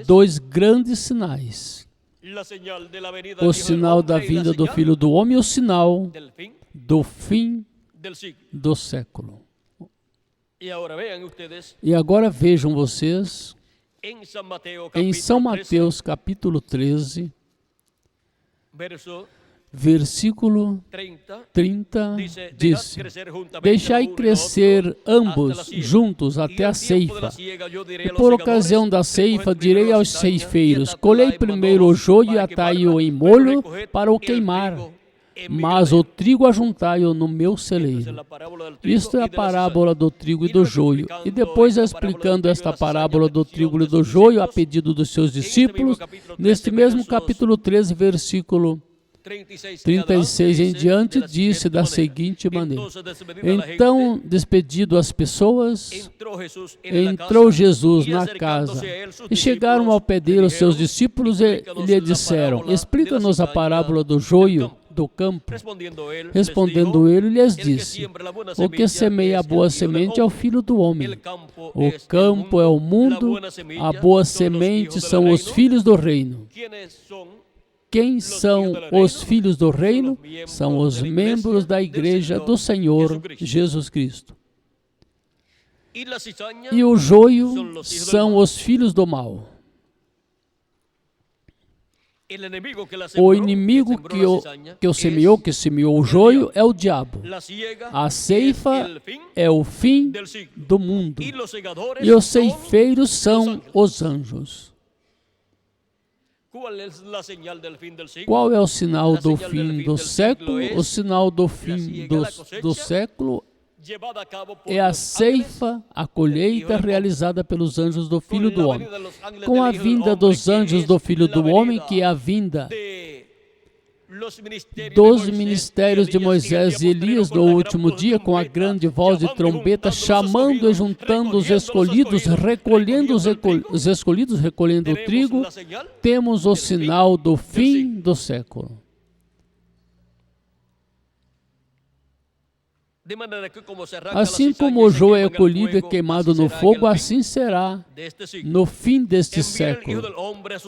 2 grandes sinais. O sinal da vinda do Filho do Homem e o sinal do fim do século. E agora vejam vocês, em São Mateus capítulo 13, versículo 30, disse, deixai crescer ambos juntos até a ceifa, e por ocasião da ceifa direi aos ceifeiros, colhei primeiro o joio e atai-o em molho para o queimar, mas o trigo ajuntai-o no meu celeiro. Isto é a parábola do trigo e do joio. E depois, explicando esta parábola do trigo e do joio a pedido dos seus discípulos, neste mesmo capítulo 13, versículo 36 em diante, disse da seguinte maneira, então, despedido as pessoas, entrou Jesus na casa, e chegaram ao pé dele os seus discípulos e lhe disseram, explica-nos a parábola do joio do campo. Respondendo ele, lhes disse, o que semeia a boa semente é o Filho do Homem. O campo é o mundo, a boa semente são os filhos do reino. Quem são os filhos do reino? São os membros da igreja do Senhor Jesus Cristo. E o joio são os filhos do mal. O inimigo que semeou o joio é o diabo. A ceifa é o fim do mundo. E os ceifeiros são os anjos. Qual é o sinal do fim do século? O sinal do fim do século é a ceifa, a colheita realizada pelos anjos do Filho do Homem. Com a vinda dos anjos do Filho do Homem, que é a vinda dos ministérios de Moisés e Elias no último dia, com a grande voz de trombeta, chamando e juntando os escolhidos, recolhendo os escolhidos, recolhendo o trigo, temos o sinal do fim do século. Assim como o joio é colhido e queimado no fogo, assim será no fim deste século,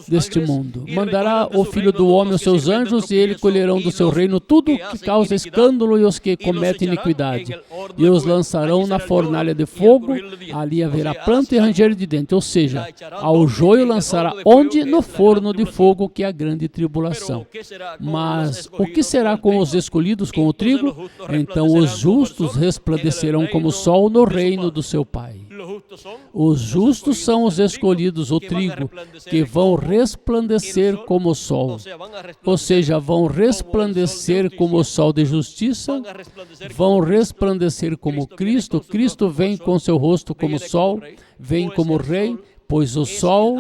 deste mundo. Mandará o Filho do Homem os seus anjos, e eles colherão do seu reino tudo o que causa escândalo e os que cometem iniquidade, e os lançarão na fornalha de fogo. Ali haverá pranto e ranger de dentes. Ou seja, ao joio lançará onde? No forno de fogo, que é a grande tribulação. Mas o que será com os escolhidos, com o trigo? Então os justos resplandecerão como o sol no reino do seu Pai. Os justos são os escolhidos, o trigo, que vão resplandecer como o sol. Ou seja, vão resplandecer como o sol de justiça, vão resplandecer como Cristo. Cristo vem com seu rosto como sol, vem como rei, pois o sol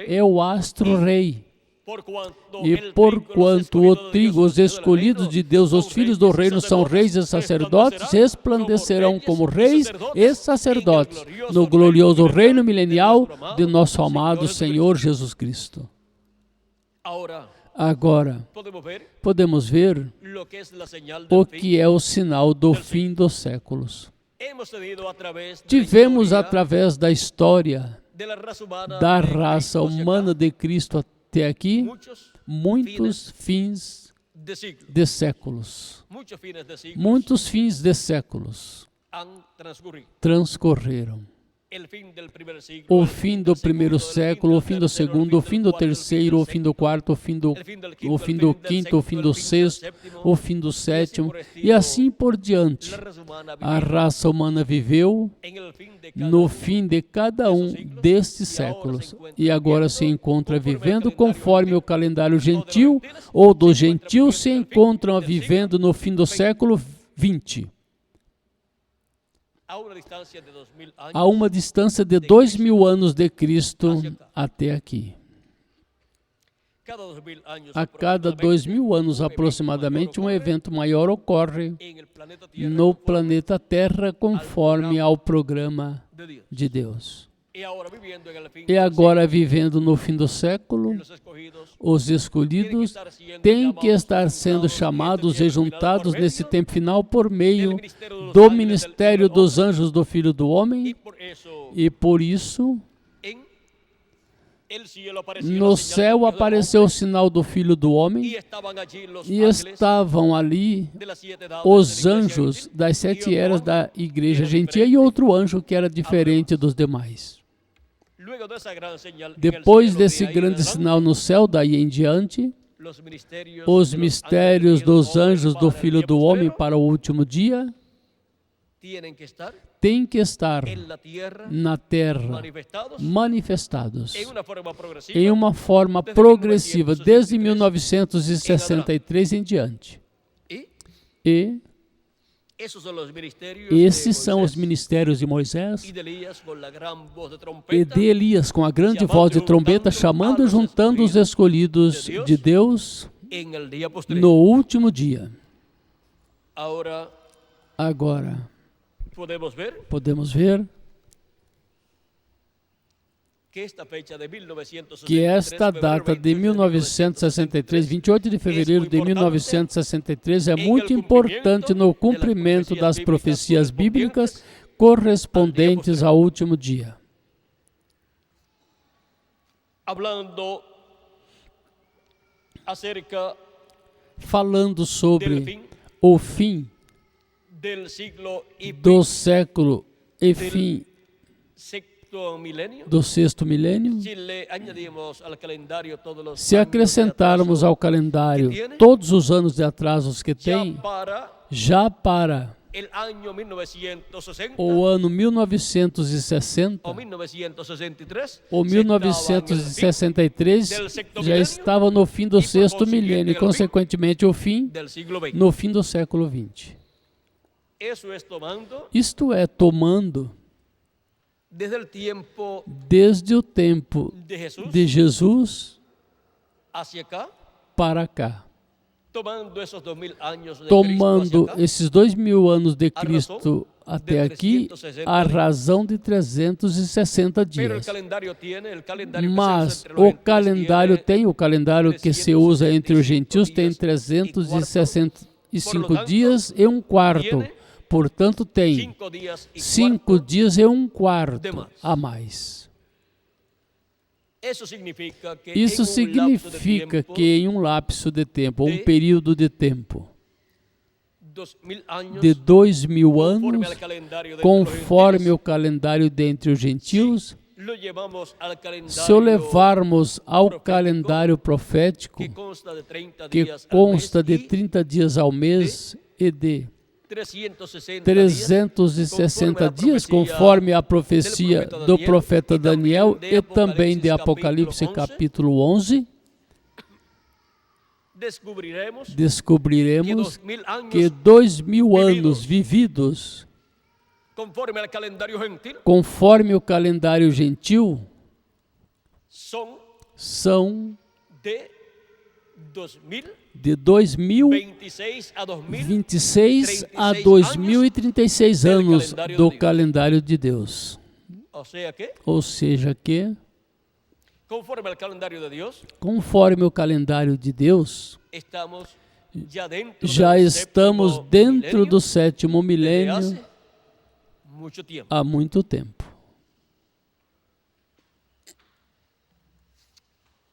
é o astro-rei. E porquanto o trigo, os escolhidos de Deus, os filhos do reino, são reis e sacerdotes, resplandecerão como reis e sacerdotes no glorioso reino milenial de nosso amado Senhor Jesus Cristo. Agora, podemos ver o que é o sinal do fim dos séculos. Tivemos, através da história da raça humana de Cristo até aqui, muitos fins de séculos. Muitos fins de séculos transcorreram. O fim do primeiro século, o fim do segundo, o fim do terceiro, o fim do quarto, o fim do quinto, o fim do sexto, o fim do sétimo, e assim por diante. A raça humana viveu no fim de cada um destes séculos, e agora se encontra vivendo conforme o calendário gentil, ou dos gentios se encontram vivendo no fim do século 20. Há uma distância de 2000 anos de Cristo até aqui. A cada 2000 anos aproximadamente, um evento maior ocorre no planeta Terra conforme ao programa de Deus. E agora, vivendo no fim do século, os escolhidos têm que estar sendo chamados e juntados nesse tempo final por meio do ministério dos anjos do Filho do Homem, e por isso no céu apareceu o sinal do Filho do Homem, e estavam ali os anjos das 7 eras da igreja gentia e outro anjo que era diferente dos demais. Depois desse grande sinal no céu, daí em diante, os mistérios dos anjos do Filho do Homem para o último dia têm que estar na terra manifestados em uma forma progressiva desde 1963 em diante. E esses são os ministérios de Moisés e de Elias com a grande voz de trombeta, chamando e juntando os escolhidos de Deus no último dia. Agora, podemos ver que esta data de 1963, 28 de fevereiro de 1963, é muito importante no cumprimento das profecias bíblicas correspondentes ao último dia. Falando sobre o fim do século e fim do sexto milênio, se acrescentarmos ao calendário todos os anos de atrasos que tem, já para o ano 1960 ou 1963 já estava no fim do sexto milênio e, consequentemente, o fim no fim do século 20. Isto é, tomando desde o tempo de Jesus para cá, tomando esses 2000 anos de Cristo até aqui, a razão de 360 dias. Mas o calendário que se usa entre os gentios tem 365 dias e um quarto. portanto tem 5 dias e um quarto a mais. Isso significa que em um lapso de tempo, um período de tempo, de 2000 anos, conforme o calendário dentre os gentios, se o levarmos ao calendário profético, que consta de 30 dias ao mês e de 360 dias, conforme a profecia do profeta Daniel e também de Apocalipse capítulo 11, descobriremos que 2000 anos vividos conforme o calendário gentil são de 2026 a 2036 anos do calendário de Deus. Ou seja que, conforme o calendário de Deus, já estamos dentro do 7º milênio há muito tempo.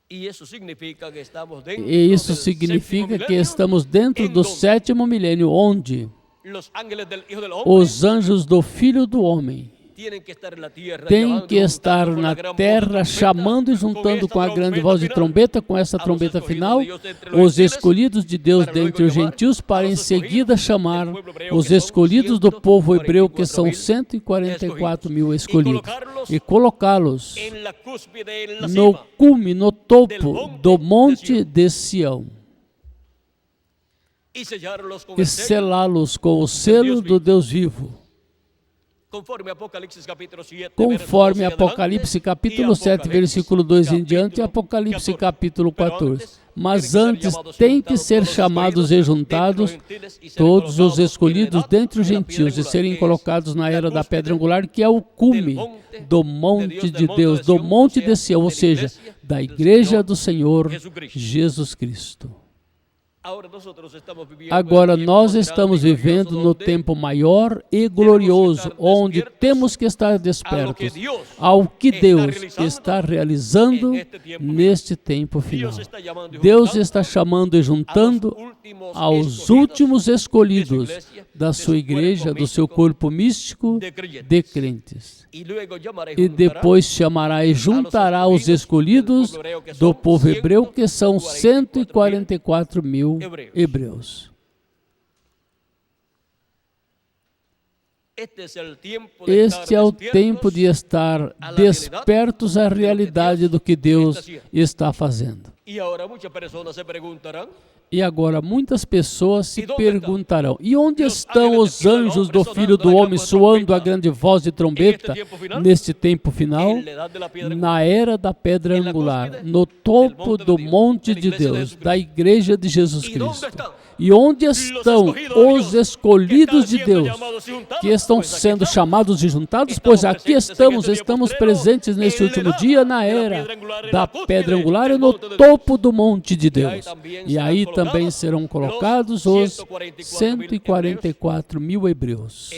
E isso significa que estamos dentro do 7º milênio, onde os anjos do Filho do Homem têm que estar na terra chamando e juntando com a grande voz de trombeta, com essa trombeta final, os escolhidos de Deus dentre os gentios, para em seguida chamar os escolhidos do povo hebreu, que são 144 mil escolhidos, e colocá-los no cume, no topo do monte de Sião, e selá-los com o selo do Deus vivo. Conforme Apocalipse capítulo 7, versículo 2 em diante, e Apocalipse capítulo 14. Mas antes tem que ser chamados e juntados todos os escolhidos dentre os gentios e serem colocados na era da pedra angular, que é o cume do monte de Deus, do monte de Sião, ou seja, da igreja do Senhor Jesus Cristo. Agora nós estamos vivendo no tempo maior e glorioso, onde temos que estar despertos ao que Deus está realizando neste tempo final. Deus está chamando e juntando aos últimos escolhidos da sua igreja, do seu corpo místico de crentes. E depois chamará e juntará os escolhidos do povo hebreu, que são 144 mil hebreus. Este é o tempo de estar despertos à realidade do que Deus está fazendo. E agora muitas pessoas se perguntarão: e onde estão os anjos do Filho do Homem soando a grande voz de trombeta neste tempo final? Na era da pedra angular, no topo do monte de Deus, da igreja de Jesus Cristo. E onde estão os escolhidos de Deus, que estão sendo chamados e juntados? Pois aqui estamos presentes neste último dia, na era da pedra angular e no topo do monte de Deus. E aí também serão colocados os 144 mil hebreus,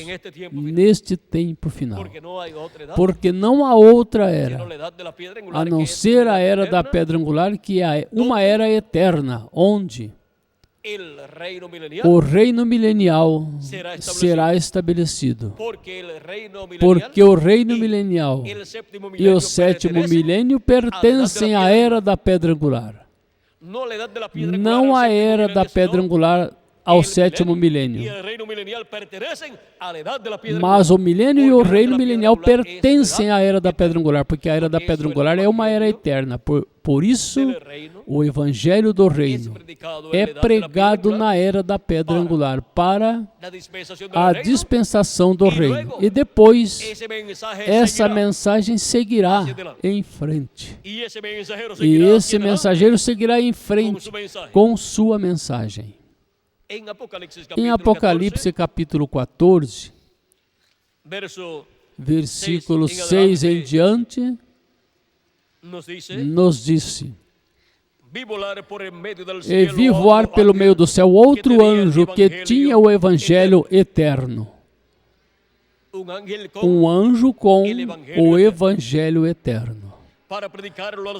neste tempo final. Porque não há outra era, a não ser a era da pedra angular, que é uma era eterna, onde o reino milenial será estabelecido. Porque o reino milenial e o 7º milênio pertencem à era da pedra angular. Não à era da pedra angular ao 7º milênio. Mas o milênio e o reino milenial pertencem à era da pedra angular, porque a era da pedra angular é uma era eterna. Por isso, o evangelho do reino é pregado na era da pedra angular para a dispensação do reino. E depois, essa mensagem seguirá em frente. E esse mensageiro seguirá em frente com sua mensagem. Em Apocalipse capítulo 14, versículo 6 em diante, nos disse: e vi voar pelo meio do céu outro anjo que tinha o evangelho eterno. um anjo com o Evangelho eterno,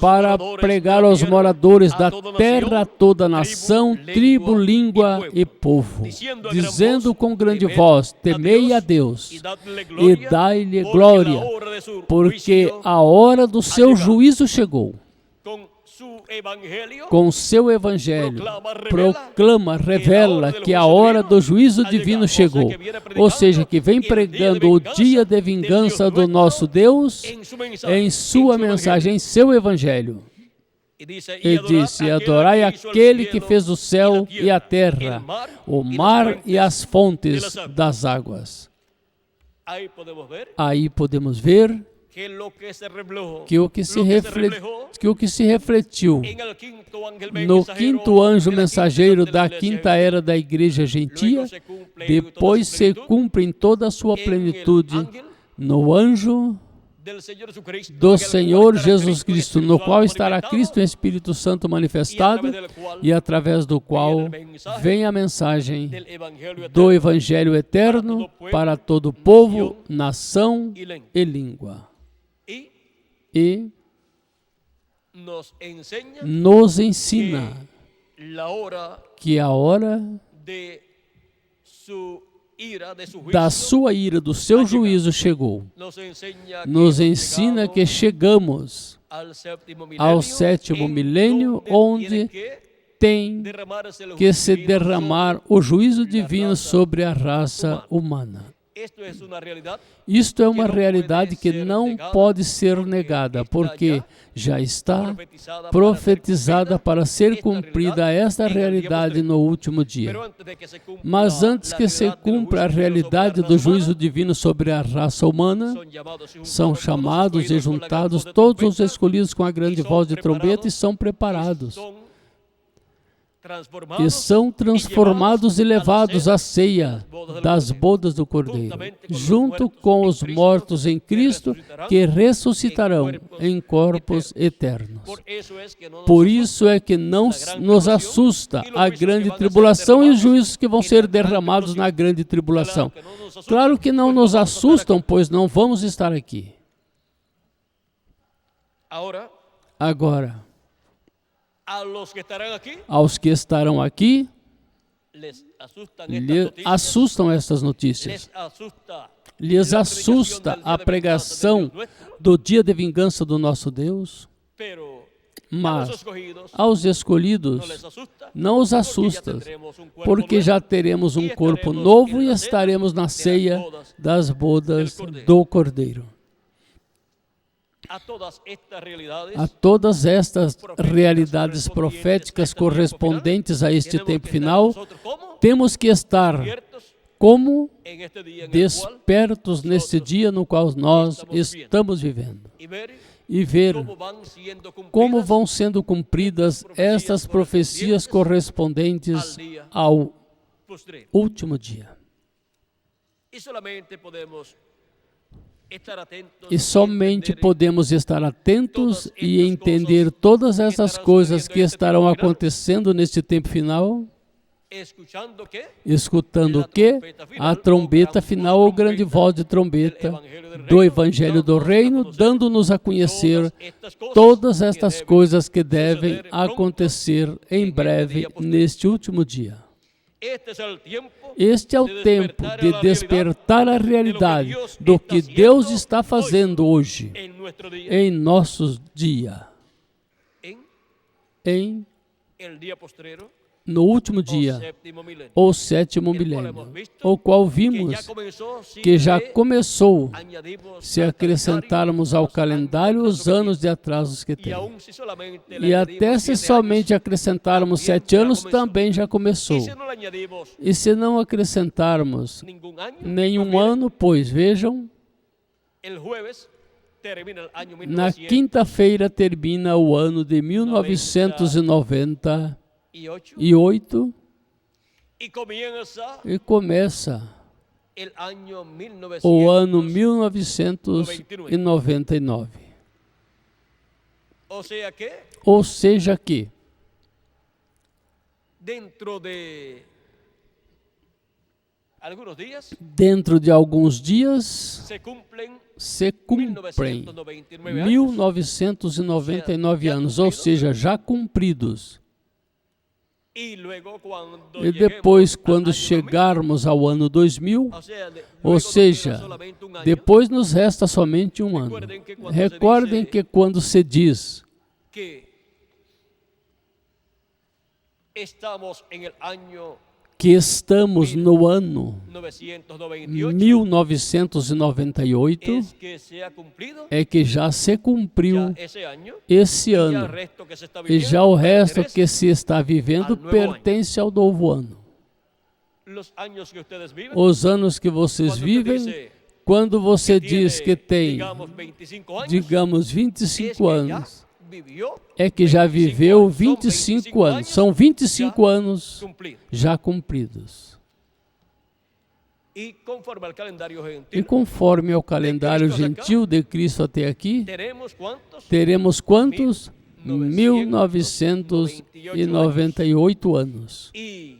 para pregar aos moradores da terra, toda nação, tribo, língua e povo, dizendo com grande voz: temei a Deus e dai-lhe glória, porque a hora do seu juízo chegou. Com seu evangelho, proclama, revela que a hora do juízo divino chegou. Ou seja, que vem pregando o dia de vingança do nosso Deus em sua mensagem, em seu evangelho. E disse: adorai aquele que fez o céu e a terra, o mar e as fontes das águas. Aí podemos ver que o que se refletiu no quinto anjo mensageiro da quinta era da igreja gentia, depois se cumpre em toda a sua plenitude no anjo do Senhor Jesus Cristo, no qual estará Cristo e o Espírito Santo manifestado, e através do qual vem a mensagem do Evangelho eterno para todo povo, nação e língua. E nos ensina que a hora da sua ira, do seu juízo chegou. Nos ensina que chegamos ao sétimo milênio, onde tem que se derramar o juízo divino sobre a raça humana. Isto é uma realidade que não pode ser negada, porque já está profetizada para ser cumprida esta realidade no último dia. Mas antes que se cumpra a realidade do juízo divino sobre a raça humana, são chamados e juntados todos os escolhidos com a grande voz de trombeta e são preparados. E são transformados e levados à ceia das bodas do Cordeiro, junto com os mortos em Cristo, que ressuscitarão em corpos eternos. Por isso é que não nos assusta a grande tribulação e os juízos que vão ser derramados na grande tribulação. Claro que não nos assustam, pois não vamos estar aqui. Agora, aos que estarão aqui, lhes assustam estas notícias. Lhes assusta a pregação do dia de vingança do nosso Deus. Mas aos escolhidos não os assusta, porque já teremos um corpo novo e estaremos na ceia das bodas do Cordeiro. A todas estas realidades proféticas correspondentes a este tempo final, temos que estar como despertos neste dia no qual nós estamos vivendo e ver como vão sendo cumpridas estas profecias correspondentes ao último dia. E somente podemos estar atentos e entender todas essas coisas que estarão acontecendo neste tempo final, escutando o que? A trombeta final, ou grande voz de trombeta do Evangelho do Reino, dando-nos a conhecer todas estas coisas que devem acontecer em breve neste último dia. Este é o tempo de despertar a realidade do que Deus está fazendo hoje, em nossos dias, no último dia, ou sétimo milênio, o qual vimos que já começou, se acrescentarmos ao calendário os anos de atrasos que tem. E até se somente acrescentarmos 7 anos, também já começou. E se não acrescentarmos nenhum ano, pois vejam, na quinta-feira termina o ano de 1998 e começa o ano 1999. Ou seja que dentro de alguns dias, se cumprem 1999 anos, ou seja, já cumpridos. E depois, quando chegarmos ao ano 2000, ou seja, depois nos resta somente um ano. Recordem que quando se diz que estamos no ano 1998, é que já se cumpriu esse ano. E já o resto que se está vivendo pertence ao novo ano. Os anos que vocês vivem, quando você diz que tem, digamos, 25 anos, é que já viveu 25 anos. São 25 anos já cumpridos. E conforme ao calendário gentil de Cristo até aqui, teremos quantos? 1998 anos. E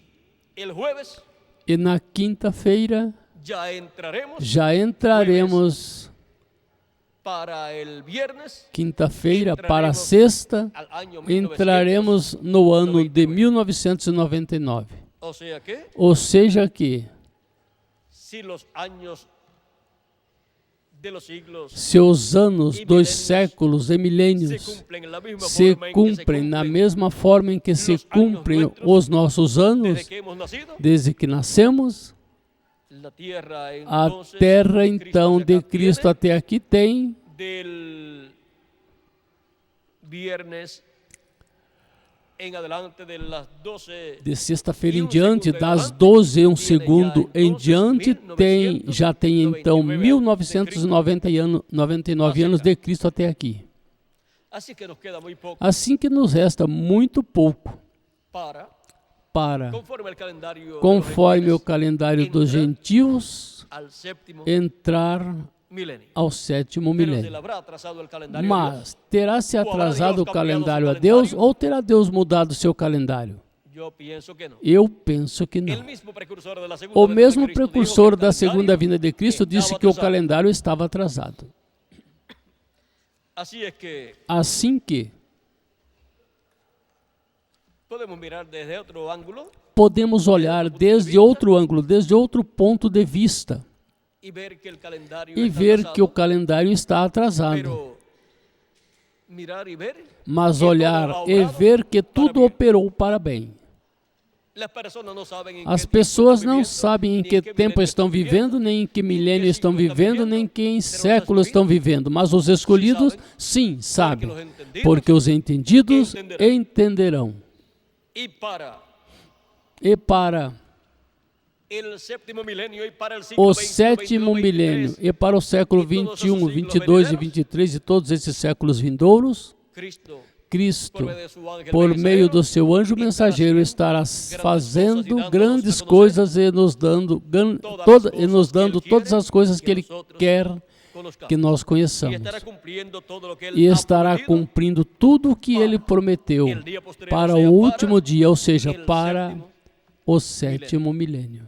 na quinta-feira já entraremos quinta-feira para a sexta, entraremos no ano de 1999. Ou seja que, se os anos dos séculos e milênios se cumprem na mesma forma em que se cumprem os nossos anos, desde que nascemos, a terra, então, de Cristo até aqui tem de sexta-feira em diante, das 12 e 1 segundo em diante, já tem, então, 1999 anos de Cristo até aqui. Assim que nos resta muito pouco para, conforme o calendário dos gentios, entrar ao sétimo milênio. Mas terá se atrasado o calendário a Deus ou terá Deus mudado o seu calendário? Eu penso que não. O mesmo precursor da segunda vinda de Cristo disse que o calendário estava atrasado. Assim que podemos olhar desde outro ângulo, desde outro ponto de vista, e ver que o calendário está atrasado. Mas olhar e ver que tudo operou para bem. As pessoas não sabem em que tempo estão vivendo, nem em que milênio estão vivendo, nem em que século estão vivendo. Mas os escolhidos, sim, sabem, porque os entendidos entenderão. E para o sétimo milênio e para o século 21, 22 e 23 e todos esses séculos vindouros, Cristo, por meio do seu anjo mensageiro, estará fazendo grandes coisas e nos dando todas as coisas que Ele quer que nós conheçamos. E estará cumprindo tudo o que Ele prometeu para o último dia, ou seja, para o sétimo milênio.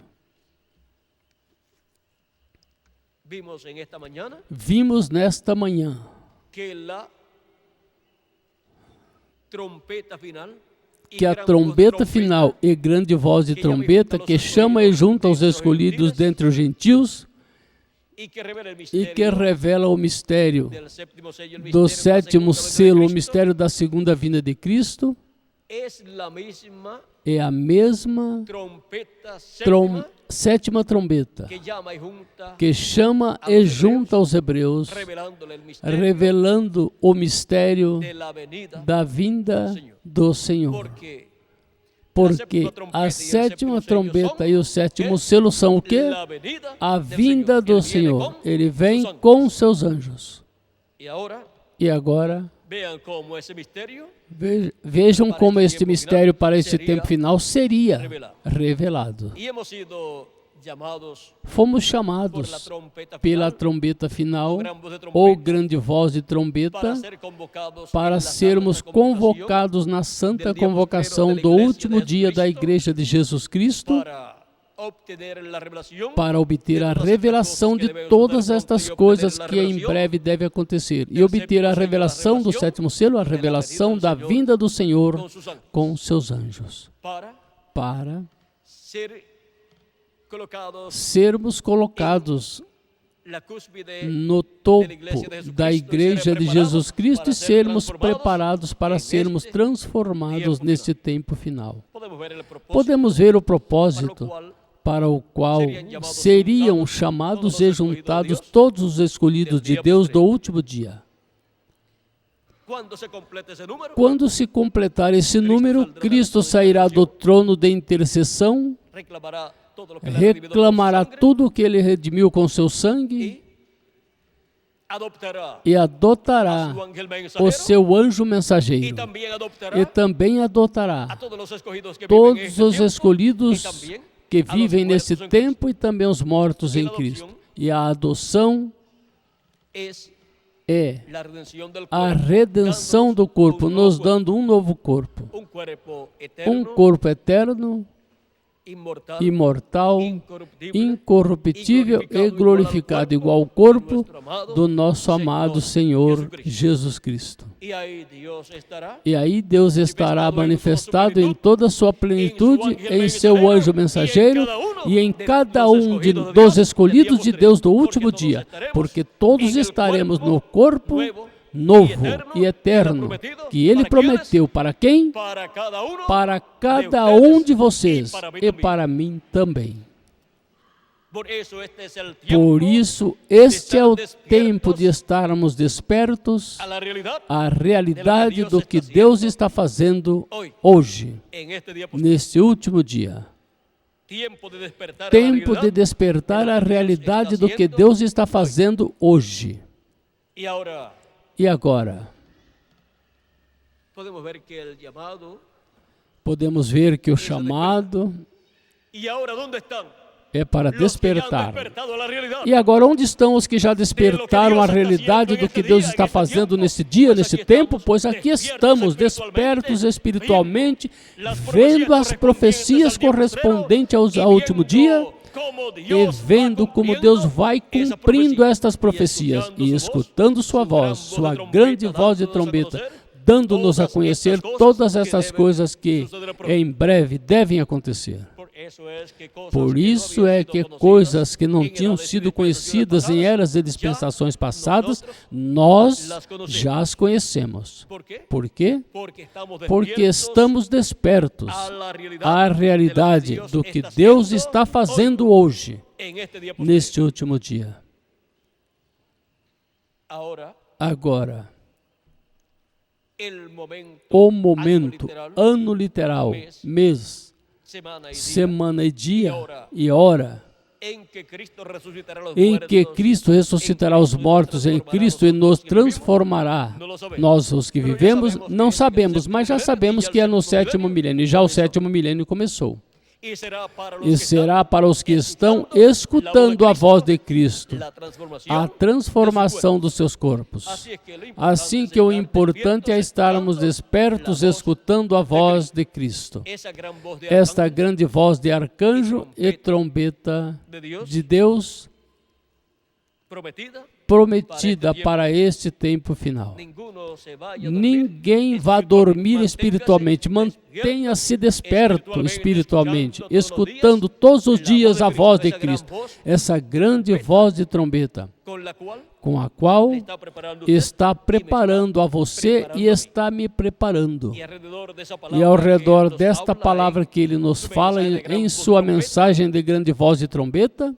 Vimos nesta manhã que a trombeta final e grande voz de trombeta que chama e junta os escolhidos dentre os gentios e que revela o mistério do sétimo selo, o mistério da segunda vinda de Cristo, é a mesma sétima trombeta que chama e junta os hebreus, revelando o mistério da vinda do Senhor. Porque a sétima trombeta e o sétimo selo são o quê? A vinda do Senhor. Ele vem com seus anjos. E agora, vejam como este mistério para este tempo final seria revelado. Fomos chamados pela trombeta final, ou grande voz de trombeta, para sermos convocados na santa convocação do último dia da Igreja de Jesus Cristo, para obter a revelação de todas estas coisas que em breve deve acontecer, e obter a revelação do sétimo selo, a revelação da vinda do Senhor com seus anjos, para sermos colocados no topo da Igreja de Jesus Cristo e sermos preparados para sermos transformados neste tempo final. Podemos ver o propósito para o qual seriam chamados e juntados todos os escolhidos de Deus do último dia. Quando se completar esse número, Cristo sairá do trono de intercessão, reclamará tudo o que ele redimiu com seu sangue e adotará o seu anjo mensageiro, e também adotará todos os escolhidos que vivem nesse tempo e também os mortos em Cristo. E a adoção é a redenção do corpo, nos dando um novo corpo, um corpo eterno, imortal, incorruptível e glorificado, igual ao corpo do nosso amado Senhor Jesus Cristo. E aí Deus estará manifestado em toda a sua plenitude, em seu anjo mensageiro e em cada um dos escolhidos de Deus do último dia, porque todos estaremos no corpo novo e eterno que Ele prometeu para quem? Para cada um de vocês e para mim também. Por isso, este é o tempo de estarmos despertos à realidade do que Deus está fazendo hoje, neste último dia. Tempo de despertar à realidade do que Deus está fazendo hoje. E agora? Podemos ver que o chamado é para despertar. E agora, onde estão os que já despertaram a realidade do que Deus está fazendo nesse dia, nesse tempo? Pois aqui estamos, despertos espiritualmente, vendo as profecias correspondentes ao último dia, e vendo como Deus vai cumprindo estas profecias e escutando sua voz, sua grande voz de trombeta, dando-nos a conhecer todas essas coisas que em breve devem acontecer. Por isso é que coisas que não tinham sido conhecidas em eras e dispensações passadas, nós já as conhecemos. Por quê? Porque estamos despertos à realidade do que Deus está fazendo hoje, neste último dia. Agora, o momento, ano literal, mês, semana e dia e hora em que Cristo ressuscitará os mortos em Cristo e nos transformará. Nós, os que vivemos, não sabemos, mas já sabemos que é no sétimo milênio, e já o sétimo milênio começou. E será para os que estão escutando a voz de Cristo, a transformação dos seus corpos. Assim que o importante é estarmos despertos escutando a voz de Cristo. Esta grande voz de arcanjo e trombeta de Deus prometida para este tempo final. Ninguém vá dormir espiritualmente. Mantenha-se desperto espiritualmente, escutando todos os dias a voz de Cristo, essa grande voz de trombeta, com a qual está preparando a você e está me preparando. E ao redor desta palavra que Ele nos fala em sua mensagem de grande voz de trombeta,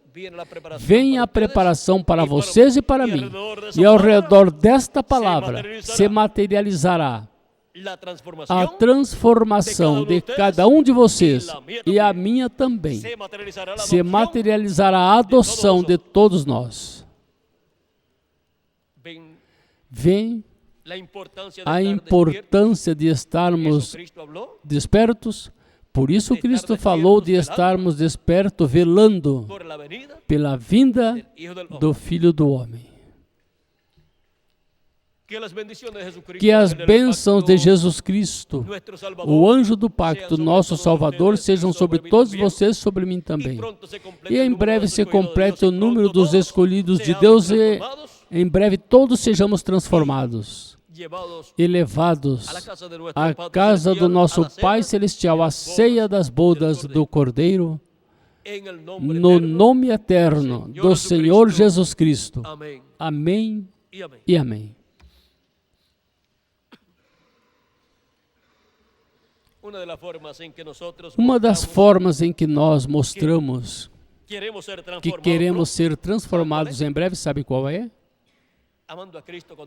vem a preparação para vocês e para mim. E ao redor desta palavra se materializará a transformação de cada um de vocês e a minha também. Se materializará a adoção de todos nós. Vem a importância de estarmos despertos. Por isso Cristo falou de estarmos despertos, velando pela vinda do Filho do Homem. Que as bênçãos de Jesus Cristo, o anjo do pacto, nosso Salvador, sejam sobre todos vocês, sobre mim também. E em breve se complete o número dos escolhidos de Deus e em breve todos sejamos transformados, elevados à casa do nosso Pai Celestial, à ceia das bodas do Cordeiro, no nome eterno do Senhor Jesus Cristo. Amém e amém. Uma das formas em que nós mostramos que queremos ser transformados em breve, sabe qual é?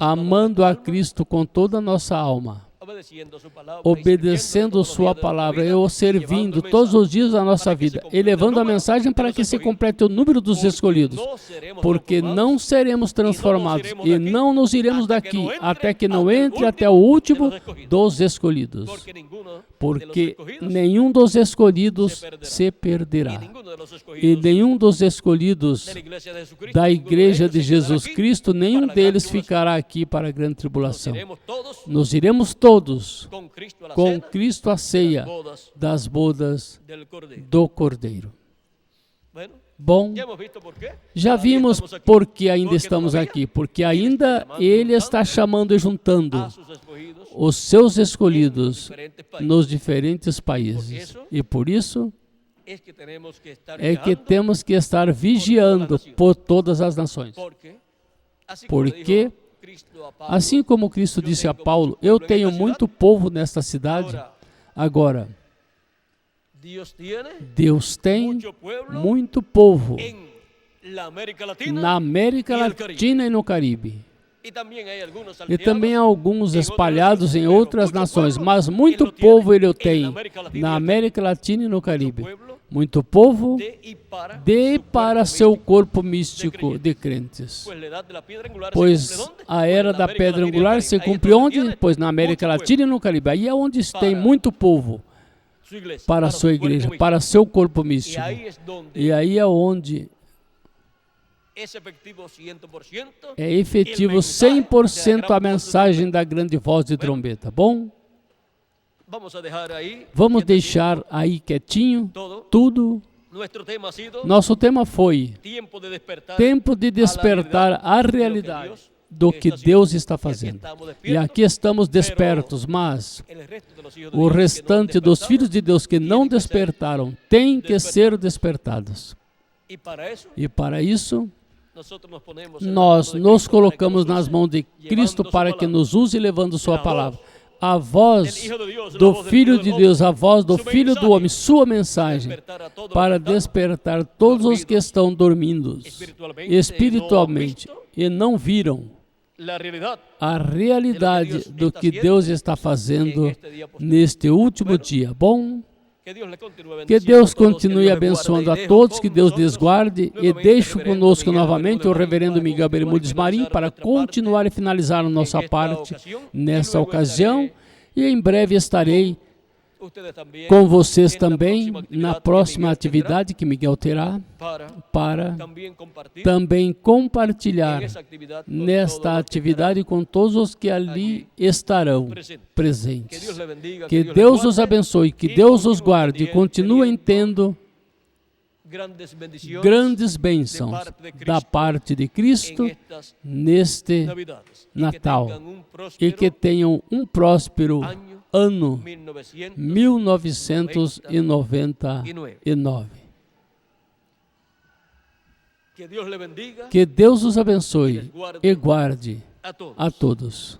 Amando a Cristo com toda a nossa alma, obedecendo sua palavra e o servindo todos os dias da nossa vida, e levando a mensagem para que se complete o número dos escolhidos, porque não seremos transformados e não nos iremos daqui até que não entre até o último dos escolhidos, porque nenhum dos escolhidos se perderá, e nenhum dos escolhidos da Igreja de Jesus Cristo, nenhum deles ficará aqui para a grande tribulação. Nos iremos todos com Cristo à ceia das bodas do Cordeiro. Bom, já vimos por que ainda estamos aqui, porque ainda Ele está chamando e juntando os seus escolhidos nos diferentes países. E por isso é que temos que estar vigiando por todas as nações. Porque assim como Cristo disse a Paulo, eu tenho muito povo nesta cidade. Agora, Deus tem muito povo na América Latina e no Caribe. E também há alguns espalhados em outras nações, mas muito povo Ele tem na América Latina e no Caribe. Muito povo de e para seu corpo místico de crentes. Pois a era da pedra angular se cumpre onde? Pois na América Latina e no Caribe. Aí é onde tem muito povo para a sua igreja, para seu corpo místico. E aí é onde é efetivo 100% a mensagem da grande voz de trombeta. Bom? Vamos deixar aí quietinho tudo. Nosso tema foi tempo de despertar a realidade do que Deus está fazendo. E aqui estamos despertos, mas o restante dos filhos de Deus que não despertaram têm que ser despertados. E para isso, nós nos colocamos nas mãos de Cristo para que nos use levando sua palavra. A voz do Filho de Deus, a voz do Filho do Homem, sua mensagem, para despertar todos os que estão dormindo espiritualmente e não viram a realidade do que Deus está fazendo neste último dia. Bom, que Deus continue abençoando a todos, que Deus lhes guarde, e deixo conosco novamente o reverendo Miguel Bermúdez Marim para continuar e finalizar a nossa parte nessa ocasião, e em breve estarei com vocês também na próxima atividade que Miguel terá, para também compartilhar nesta atividade com todos os que ali estarão presentes. Que Deus os abençoe, que Deus os guarde e continuem tendo grandes bênçãos da parte de Cristo neste Natal, e que tenham um próspero ano 1999. Que Deus os abençoe e guarde a todos.